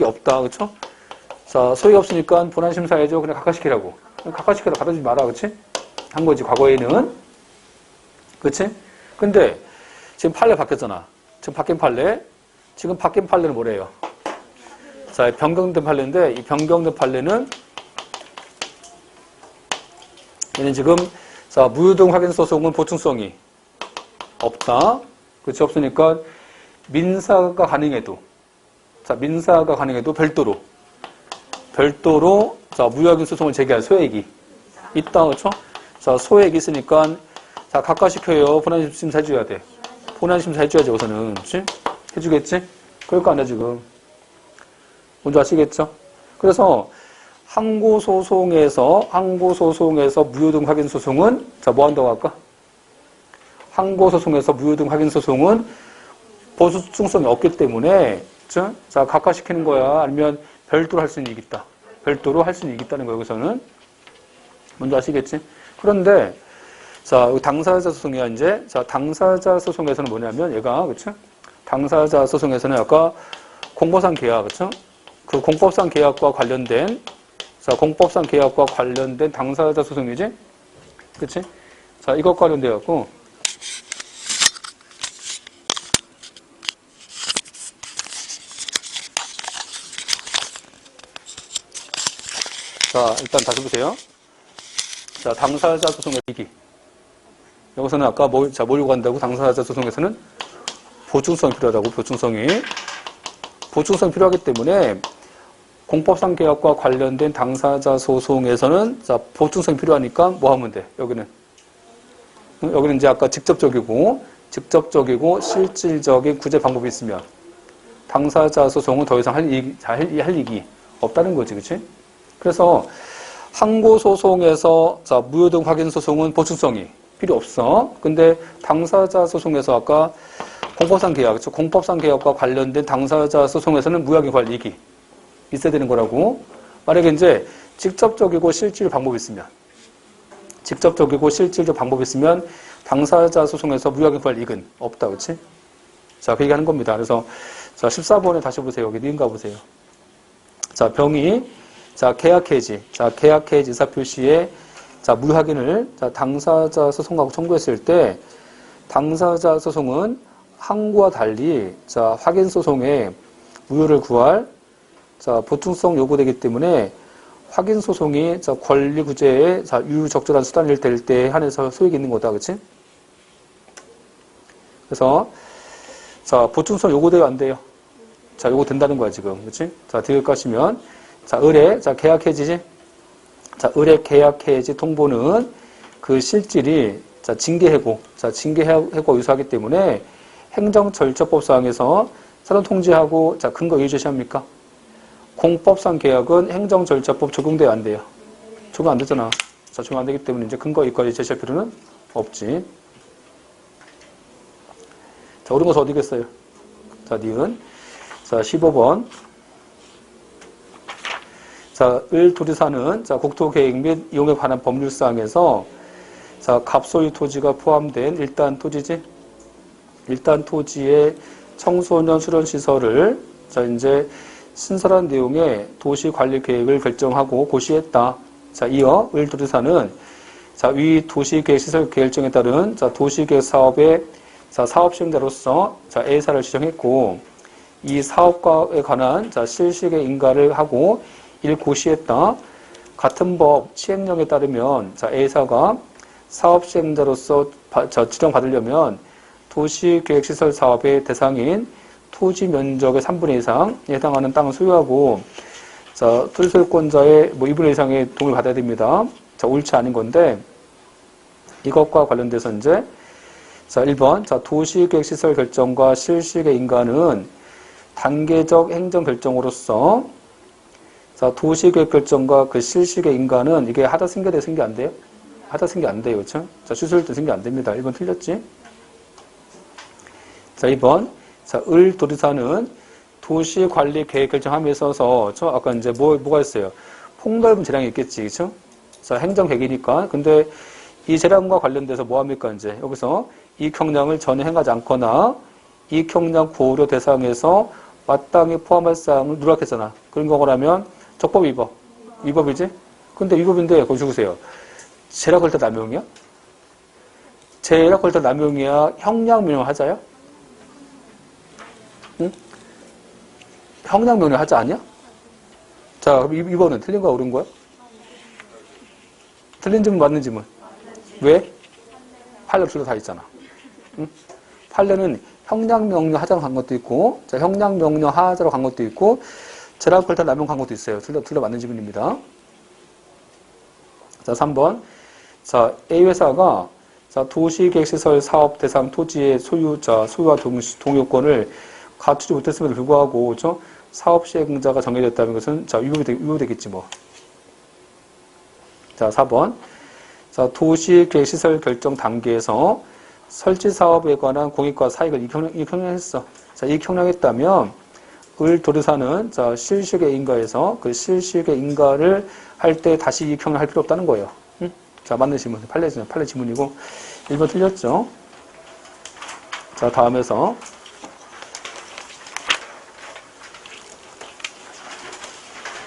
없다. 그쵸? 자, 소액이 없으니까 본안심사해줘. 그냥 각하시키라고. 각하시키라고 받아주지 마라. 그치? 한 거지, 과거에는. 그치? 근데 지금 판례 바뀌었잖아. 지금 바뀐 판례는 뭐래요? 자, 변경된 판례인데, 이 변경된 판례는 얘는 지금, 자, 무효등 확인 소송은 보충성이 없다. 그치? 없으니까 민사가 가능해도 별도로, 자, 무효 확인 소송을 제기할 소액이 있다. 그쵸? 자, 소액이 있으니까, 자, 각하시켜요. 본안심사 해줘야 돼. 본안심사 해줘야지, 우선은. 그치? 해주겠지? 그럴 거 아니야, 지금. 뭔지 아시겠죠? 그래서, 항고소송에서 무효등 확인 소송은, 자, 뭐 한다고 할까? 항고소송에서 무효등 확인 소송은 보수충성이 없기 때문에, 그쵸? 자, 각하시키는 거야. 아니면 별도로 할 수는 있다. 별도로 할 수는 있다는 거야, 여기서는. 뭔지 아시겠지? 그런데, 자, 당사자 소송이야, 이제. 자, 당사자 소송에서는 뭐냐면, 얘가, 그쵸? 당사자 소송에서는 아까 공법상 계약, 그쵸? 그 공법상 계약과 관련된, 자, 공법상 계약과 관련된 당사자 소송이지? 그치? 자, 이것 관련돼갖고, 자, 일단 다시 보세요. 자, 당사자 소송의 이기. 여기서는 아까 뭘 요구한다고? 당사자 소송에서는 보충성이 필요하다고, 보충성이 필요하기 때문에 공법상 계약과 관련된 당사자 소송에서는, 자, 보충성이 필요하니까 뭐 하면 돼? 여기는 이제 아까 직접적이고 실질적인 구제 방법이 있으면 당사자 소송은 더 이상 할 일이 없다는 거지, 그치? 그래서 항고소송에서, 자, 무효등 확인 소송은 보충성이 필요 없어. 근데 당사자 소송에서 아까 공법상 계약, 그렇죠? 공법상 계약과 관련된 당사자 소송에서는 무효하게 구할 이익이 있어야 되는 거라고. 만약에 이제 직접적이고 실질 방법이 있으면 당사자 소송에서 무효하게 구할 이익은 없다, 그렇지? 자, 그 얘기하는 겁니다. 그래서 자, 14번에 다시 보세요. 여기 니은가 보세요. 자, 병이, 자, 계약해지 의사 표시에, 자, 무효 확인을, 자, 당사자 소송하고 청구했을 때 당사자 소송은 항고와 달리, 자, 확인 소송에 무효를 구할, 자, 보충성 요구되기 때문에 확인 소송이, 자, 권리 구제에, 자, 유적절한 수단이 될 때 한해서 소액이 있는 거다, 그렇지? 그래서, 자, 보충성 요구돼요, 안 돼요? 자, 요거 된다는 거야, 지금, 그렇지? 자, 뒤에 가시면, 자, 의뢰, 자, 계약해지지? 자, 의뢰 계약해지 통보는 그 실질이, 자, 징계해고와 유사하기 때문에 행정절차법상에서 사전 통지하고 자 근거 이유 제시합니까? 공법상 개혁은 행정절차법 적용돼야 안 돼요. 적용 안 되잖아. 자, 적용 안 되기 때문에 이제 근거 이유까지 제시할 필요는 없지. 자, 옳은 것은 어디겠어요? 자, 니은. 자, 15번. 자, 을도지사는 자, 국토계획 및 이용에 관한 법률사항에서 자, 갑소유 토지가 포함된 일단 토지지? 일단 토지의 청소년 수련시설을 자, 이제 신설한 내용의 도시관리 계획을 결정하고 고시했다. 자, 이어 을도지사는 자, 위 도시계획시설 계획정에 따른 자, 도시계획 사업의 자, 사업 시행자로서 자, A사를 지정했고 이 사업과에 관한 자, 실시계 인가를 하고 이를 고시했다. 같은 법 시행령에 따르면 자, A사가 사업 시행자로서 지정받으려면 도시계획시설 사업의 대상인 토지 면적의 3분의 2에 해당하는 땅을 소유하고 자, 토지 소유권자의 뭐 2분의 1 이상의 동의를 받아야 됩니다. 자, 옳지 않은 건데 이것과 관련돼서 이제 자, 1번 자, 도시계획시설 결정과 실시계 인가는 단계적 행정결정으로서 자, 도시계획 결정과 그 실시계 인가는 이게 하다 승계돼 승계 안 돼요? 하다 승계 안 돼요. 그렇죠? 자, 수술 때 승계 안 됩니다. 1번 틀렸지? 자, 2번. 자, 을도지사는 도시관리 계획 결정함에 있어서 저 아까 이제 뭐가 있어요? 폭넓은 재량이 있겠지. 그렇죠? 자, 행정계획이니까. 근데 이 재량과 관련돼서 뭐 합니까? 이제 여기서 이익형량을 전혀 행하지 않거나 이익형량 고려 대상에서 마땅히 포함할 사항을 누락했잖아. 그런 경우라면 적법 위법. 위법이지? 근데 위법인데 거기 적으세요. 재량 걸터 남용이야? 재량 걸터 남용이야? 형량명령 하자야? 응? 형량명령 하자 아니야? 자, 그럼 2번은 틀린 거야, 옳은 거야? 틀린 질문 맞는 질문. 왜? 판례 둘 다 있잖아. 응? 판례는 형량명령 하자로 간 것도 있고, 자, 형량명령 하자로 간 것도 있고, 재량 걸터 남용 간 것도 있어요. 둘 다 맞는 질문입니다. 자, 3번. 자, A회사가 자, 도시계획시설 사업 대상 토지의 소유와 동요권을 갖추지 못했음에도 불구하고, 그렇죠? 사업 시행자가 정해졌다는 것은 자, 위법되겠지 뭐. 자, 4번. 자, 도시계획시설 결정 단계에서 설치 사업에 관한 공익과 사익을 이익형량했어. 자, 이익형량했다면 을도지사는 자, 실시계 인가에서 그 실시계 인가를 할 때 다시 이익형량 할 필요 없다는 거예요. 응? 자, 맞는 지문. 판례 지문이고 1번 틀렸죠. 자, 다음에서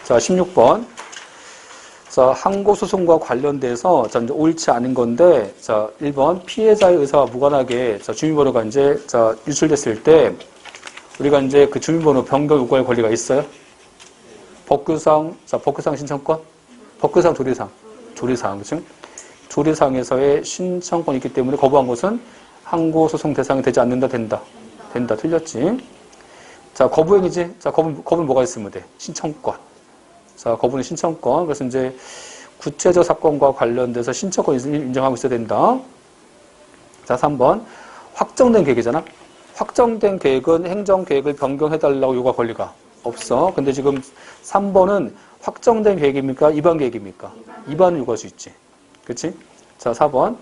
자, 16번. 자, 항고소송과 관련돼서 자, 이제 옳지 않은 건데, 자, 1번 피해자의 의사와 무관하게 자, 주민번호가 이제 자, 유출됐을 때 우리가 이제 그 주민번호 변경 요구할 권리가 있어요. 법규상 신청권, 법규상 조리상, 그죠? 조리상에서의 신청권이 있기 때문에 거부한 것은 항고소송 대상이 되지 않는다, 된다, 틀렸지. 자, 거부행위지. 자, 거부는 뭐가 있으면 돼? 신청권. 자, 거부는 신청권. 그래서 이제 구체적 사건과 관련돼서 신청권을 인정하고 있어야 된다. 자, 3번. 확정된 계획이잖아. 확정된 계획은 행정계획을 변경해달라고 요구할 권리가 없어. 근데 지금 3번은 확정된 계획입니까? 위반 계획입니까? 위반을 요구할 수 있지. 그치? 자, 4번.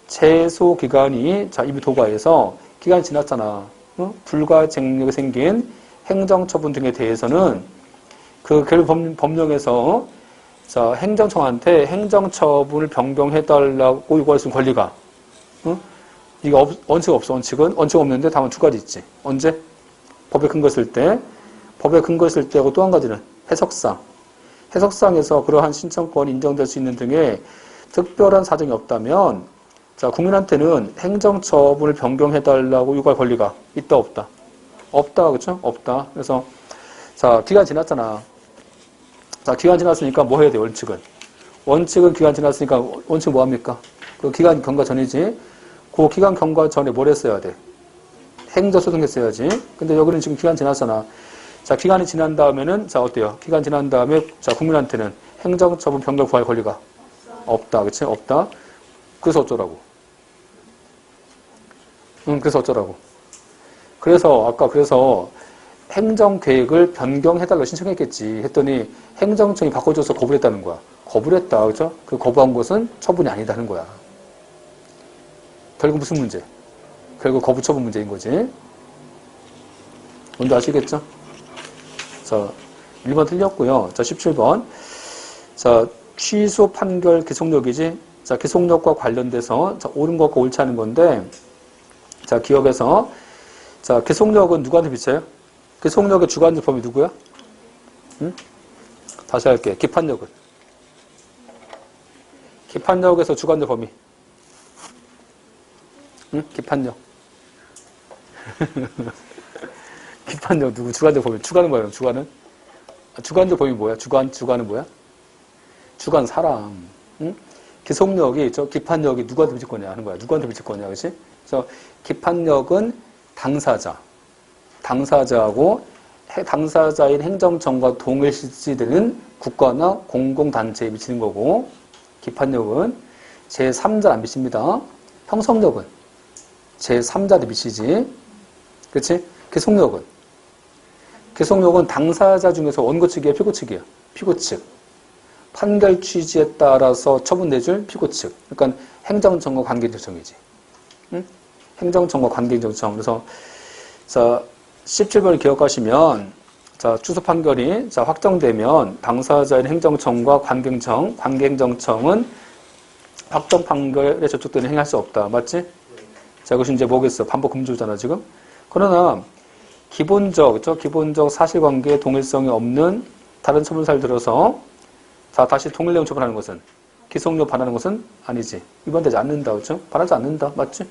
제소 기간이, 자, 이미 도과해서 기간이 지났잖아. 불가쟁력이 생긴 행정처분 등에 대해서는 그 법령에서 자, 행정청한테 행정처분을 변경해달라고 요구할 수 있는 권리가 이게 원칙 없어. 원칙은 없는데 다만 두 가지 있지. 언제? 법에 근거 쓸 때. 법에 근거 쓸 때하고 또 한 가지는 해석상에서 그러한 신청권이 인정될 수 있는 등의 특별한 사정이 없다면 자, 국민한테는 행정처분을 변경해달라고 요구할 권리가 있다, 없다? 없다, 그쵸? 없다. 그래서 자, 기간 지났잖아. 자, 기간 지났으니까 뭐 해야 돼, 원칙은 기간 지났으니까 원칙 뭐 합니까? 그 기간 경과 전이지. 그 기간 경과 전에 뭘 했어야 돼? 행정소송 했어야지. 근데 여기는 지금 기간 지났잖아. 자, 기간이 지난 다음에는 자, 어때요? 기간 지난 다음에 자, 국민한테는 행정처분 변경 구할 권리가 없다. 그치? 없다. 그래서 어쩌라고? 그래서 어쩌라고? 그래서 행정계획을 변경해달라고 신청했겠지. 했더니 행정청이 바꿔줘서 거부했다는 거야. 거부했다. 그죠? 그 거부한 것은 처분이 아니다는 거야. 결국 무슨 문제? 결국 거부 처분 문제인 거지. 뭔지 아시겠죠? 자, 1번 틀렸고요. 자, 17번. 자, 취소 판결 기속력이지. 자, 기속력과 관련돼서 자, 옳은 것과 옳지 않은 건데, 자, 기업에서 자, 기속력은 누구한테 비춰요? 기속력의 주관적 범위 누구야? 응? 다시 할게. 기판력은? 기판력에서 주관적 범위. 응? 기판력. 기판력 누구? 주관적 범위. 주관은 뭐예요? 주관은? 주관적 범위 뭐야? 주관은 뭐야? 주관 사람. 응? 기속력이 저 기판력이 누구한테 비칠 거냐 하는 거야. 누구한테 비칠 거냐, 그렇지? 그래서 기판력은 당사자하고 당사자인 행정청과 동일시되는 국가나 공공단체에 미치는 거고, 기판력은 제3자 안 미칩니다. 형성력은 제3자한테 미치지. 그렇지? 기속력은 당사자 중에서 원고 측이야, 피고 측이야? 피고 측. 판결 취지에 따라서 처분 내줄 피고 측. 그러니까 행정청과 관계행정청이지. 응? 행정청과 관계행정청. 그래서 자, 17번을 기억하시면 자, 취소 판결이 자, 확정되면 당사자인 행정청과 관계행정청은 확정 판결에 저촉되는 행위할 수 없다. 맞지? 자, 이것이 이제 뭐겠어? 반복 금지잖아, 지금. 그러나 기본적 사실관계에 동일성이 없는 다른 처분사를 들어서 자, 다시 동일 내용 처분하는 것은 기속력 반하는 것은 아니지. 위반되지 않는다. 그렇죠? 반하지 않는다. 맞지?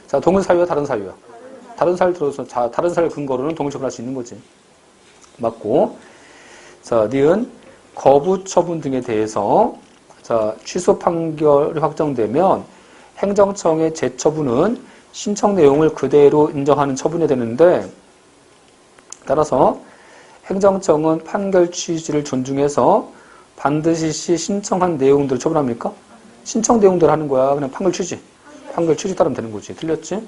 자, 동일 사유야, 다른 사유야? 다른 사유를 들어서 자, 다른 사유 근거로는 동일 처분할 수 있는 거지. 맞고. 자, 니은 거부 처분 등에 대해서 자, 취소 판결이 확정되면 행정청의 재처분은 신청 내용을 그대로 인정하는 처분이 되는데, 따라서 행정청은 판결 취지를 존중해서 반드시 신청한 내용들을 처분합니까? 신청 내용대로 하는 거야. 그냥 판결 취지 따르면 되는 거지. 틀렸지?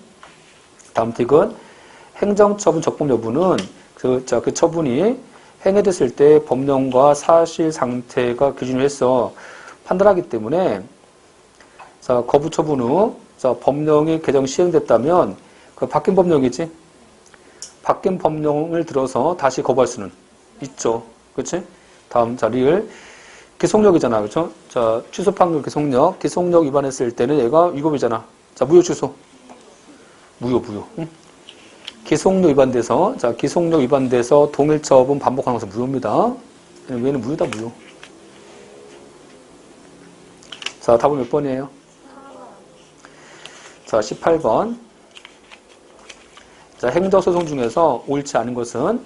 다음 틱은 행정처분 적법 여부는 그 처분이 행해됐을 때 법령과 사실 상태가 기준으로 해서 판단하기 때문에 자, 거부 처분 후 자, 법령이 개정 시행됐다면 그 바뀐 법령이지. 바뀐 법령을 들어서 다시 거부할 수는 있죠. 그렇지? 다음 자리를 기속력이잖아. 그렇죠? 자, 취소 판결 기속력 위반했을 때는 얘가 위법이잖아. 자, 무효 취소. 무효. 응? 기속력 위반돼서 동일 처분 반복하는 것은 무효입니다. 얘는 무효다, 무효. 자, 답은 몇 번이에요? 자, 18번. 자, 행정소송 중에서 옳지 않은 것은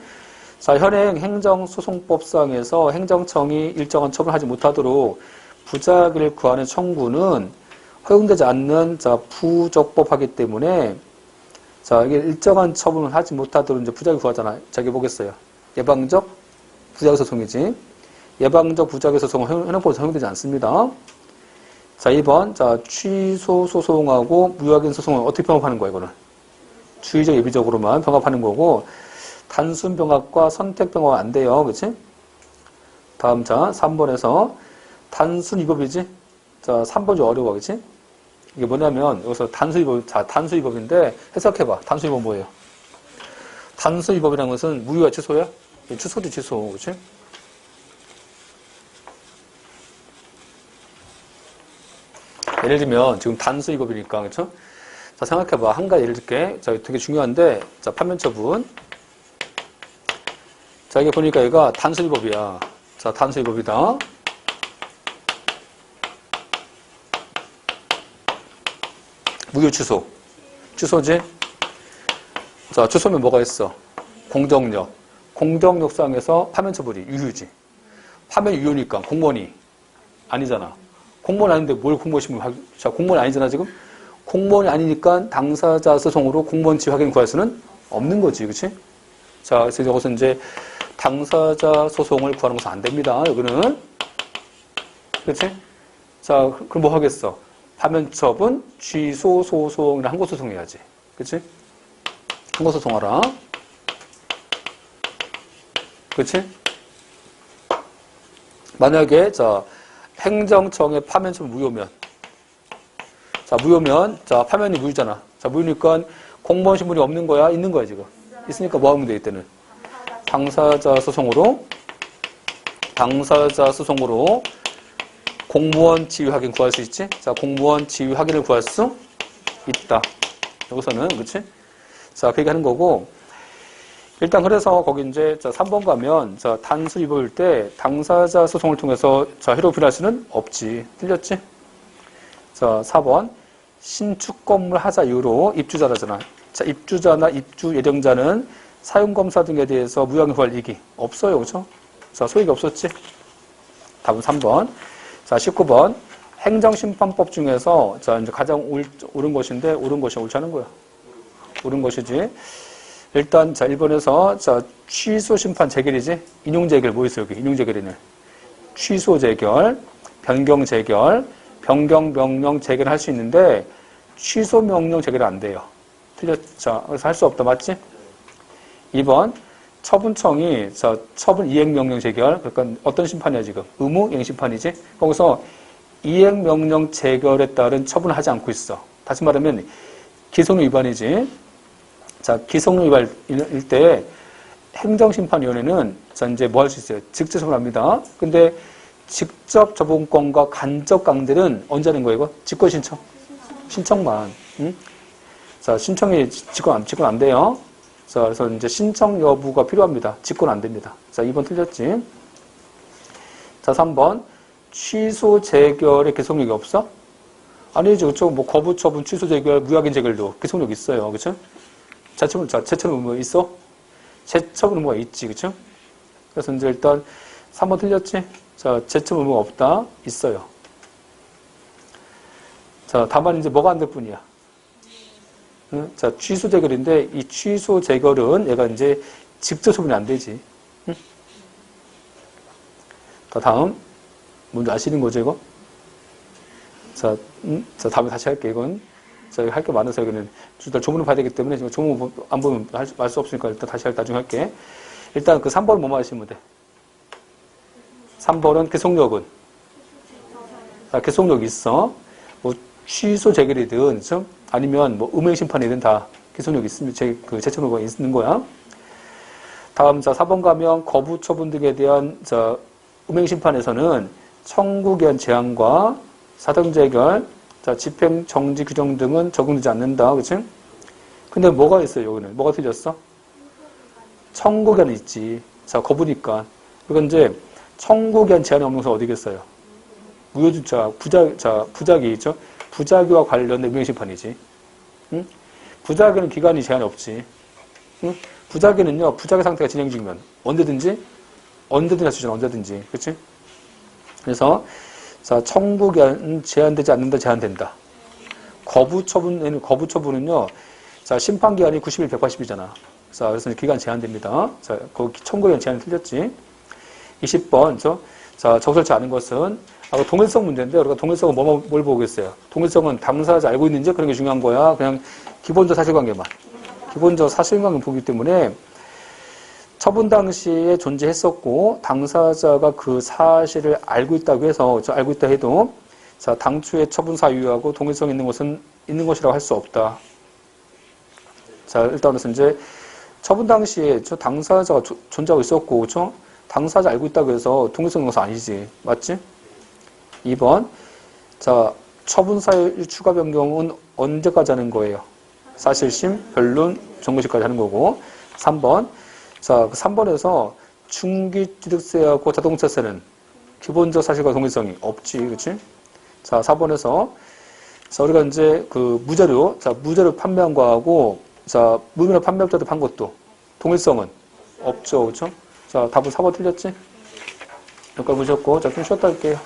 자, 현행 행정소송법상에서 행정청이 일정한 처분을 하지 못하도록 부작위를 구하는 청구는 허용되지 않는 자, 부적법하기 때문에 자, 이게 일정한 처분을 하지 못하도록 이제 부작위 구하잖아. 자, 이게 뭐겠어요? 예방적 부작위 소송이지. 예방적 부작위 소송은 현행법에서 허용되지 않습니다. 자, 2번. 자, 취소 소송하고 무효확인 소송은 어떻게 병합하는 거야, 이거는? 주의적, 예비적으로만 병합하는 거고, 단순 병합과 선택 병합은 안 돼요. 그치? 다음, 자, 3번에서 단순 위법이지? 자, 3번 좀 어려워. 그치? 이게 뭐냐면, 여기서 단수 위법인데, 해석해봐. 단수 위법 뭐예요? 단수 위법이라는 것은 무효야, 취소야? 취소지, 취소. 그치? 예를 들면, 지금 단수 위법이니까, 그쵸? 자, 생각해봐. 한 가지 예를 들게. 자, 되게 중요한데, 자, 판면처분. 자, 이게 보니까 얘가 단수 위법이야. 자, 단수 위법이다. 무효 취소. 취소지? 자, 취소면 뭐가 있어? 공정력. 공정력상에서 파면 처분이 유효지. 파면 유효니까 공무원이 아니잖아. 공무원 아닌데 뭘 공무원 신문 자, 공무원이 아니잖아, 지금? 공무원이 아니니까 당사자 소송으로 공무원 지위 확인 구할 수는 없는 거지, 그치? 자, 그래서 이것은 이제 당사자 소송을 구하는 것은 안 됩니다, 여기는. 그치? 자, 그럼 뭐 하겠어? 파면처분, 취소, 소송이나 항고소송 해야지. 그치? 청구소송하라. 그렇지? 만약에 자 행정청의 파면처분 무효면, 자 무효면, 자 파면이 무효잖아. 자 무효니까 공무원 신분이 없는 거야, 있는 거야 지금. 있으니까 뭐 하면 돼 이때는? 당사자 소송으로 공무원 지위 확인 구할 수 있지? 자 공무원 지위 확인을 구할 수 있다. 여기서는 그렇지? 자 그렇게 하는 거고. 일단 그래서 거기 이제 자 3번 가면 자 단수 위법일 때 당사자 소송을 통해서 자 효력 필요할 수는 없지. 틀렸지? 자 4번 신축 건물 하자 이유로 입주자라잖아. 자 입주자나 입주 예정자는 사용 검사 등에 대해서 무효하게 구할 이익이 없어요. 그렇죠? 자 소익이 없었지? 답은 3번. 자 19번 행정심판법 중에서 자 이제 가장 옳은 것인데 옳은 것이 옳지 않은 거야. 옳은 것이지. 일단 자 1번에서 자 취소 심판 재결이지. 인용 재결 뭐 있어 여기? 인용 재결이네. 취소 재결, 변경 재결, 변경 명령 재결을 할 수 있는데 취소 명령 재결은 안 돼요. 틀렸죠? 그래서 할 수 없다. 맞지? 2번 처분청이 자 처분 이행 명령 재결. 그러니까 어떤 심판이야 지금? 의무 이행 심판이지. 거기서 이행 명령 재결에 따른 처분을 하지 않고 있어. 다시 말하면 기소는 위반이지. 자, 기소는 위반일 때 행정심판위원회는 자 이제 뭐 할 수 있어요? 직접 처분합니다. 근데 직접 처분권과 간접 강제는 언제 하는 거예요? 이거? 직권 신청. 신청만. 응? 자, 신청이 직권 안 돼요. 자, 그래서 이제 신청 여부가 필요합니다. 직권 안 됩니다. 자, 2번 틀렸지? 자, 3번 취소 재결에 기소력이 없어? 아니죠. 그렇죠? 뭐 거부 처분, 취소 재결, 무효확인 재결도 기소력 있어요. 그렇죠? 재처분 의무가 있어? 재처분 의무가 있지. 그렇죠? 그래서 이제 일단 3번 틀렸지? 자, 재처분 의무가 없다. 있어요. 자, 다만 이제 뭐가 안 될 뿐이야. 응? 자, 취소 재결인데 이 취소 재결은 얘가 이제 직접 처분이 안 되지. 응? 자, 다음 뭔지 아시는 거죠, 이거? 자, 자, 다음에 다시 할게, 이건. 자, 할 게 많아서 여기는 일단 조문을 봐야 되기 때문에 지금 조문 안 보면 알 수 없으니까 일단 다시 나중에 할게. 일단 그 3번은 뭐만 하시면 돼? 3번은 계속력은? 자, 계속력이 있어. 뭐 취소 재결이든 아니면 뭐 음행심판이든 다 계속력이 있으면 재처분이 있는 거야. 다음 자 4번 가면 거부 처분 등에 대한 자 음행심판에서는 청구기한 제한과 사등재결, 자, 집행 정지 규정 등은 적용되지 않는다. 그치? 근데 뭐가 있어요, 여기는? 뭐가 틀렸어? 청구기한은 있지. 자, 거부니까. 그러니까 이제 청구기한 제한이 없는 것은 어디겠어요? 무효주차, 부작위 있죠? 부작위와 관련된 무효심판이지. 응? 부작위는 기간이 제한이 없지. 응? 부작위는요, 부작위 상태가 진행 중이면 언제든지 할 수 있잖아, 언제든지. 그치? 그래서 자, 청구기한 제한되지 않는다, 제한된다. 거부 처분은요, 자, 심판기간이 90일, 180이잖아. 자, 그래서 기간 제한됩니다. 자, 거기 청구기한 제한이 틀렸지. 20번, 자, 적절치 않은 것은, 동일성 문제인데, 우리가 동일성은 뭘 보겠어요? 동일성은 당사자 알고 있는지 그런 게 중요한 거야. 그냥 기본적 사실관계만. 기본적 사실관계 보기 때문에, 처분 당시에 존재했었고 당사자가 그 사실을 알고 있다고 해서 알고 있다 해도 자 당초의 처분 사유하고 동일성 있는 것은 있는 것이라고 할 수 없다. 자 일단 그래서 이제 처분 당시에 저 당사자가 존재하고 있었고 그렇죠? 당사자 알고 있다고 해서 동일성 있는 것은 아니지. 맞지? 2번 자 처분 사유 추가 변경은 언제까지 하는 거예요? 사실심, 변론, 정보실까지 하는 거고. 3번 자, 3번에서 중기취득세하고 자동차세는 기본적 사실과 동일성이 없지, 그치? 자, 4번에서 자, 우리가 이제 그 무자료 판매한 거하고 자, 무미료 판매업자도 판 것도 동일성은 없죠, 그쵸? 자, 답은 4번 틀렸지? 여기까지 보셨고, 자, 좀 쉬었다 할게요.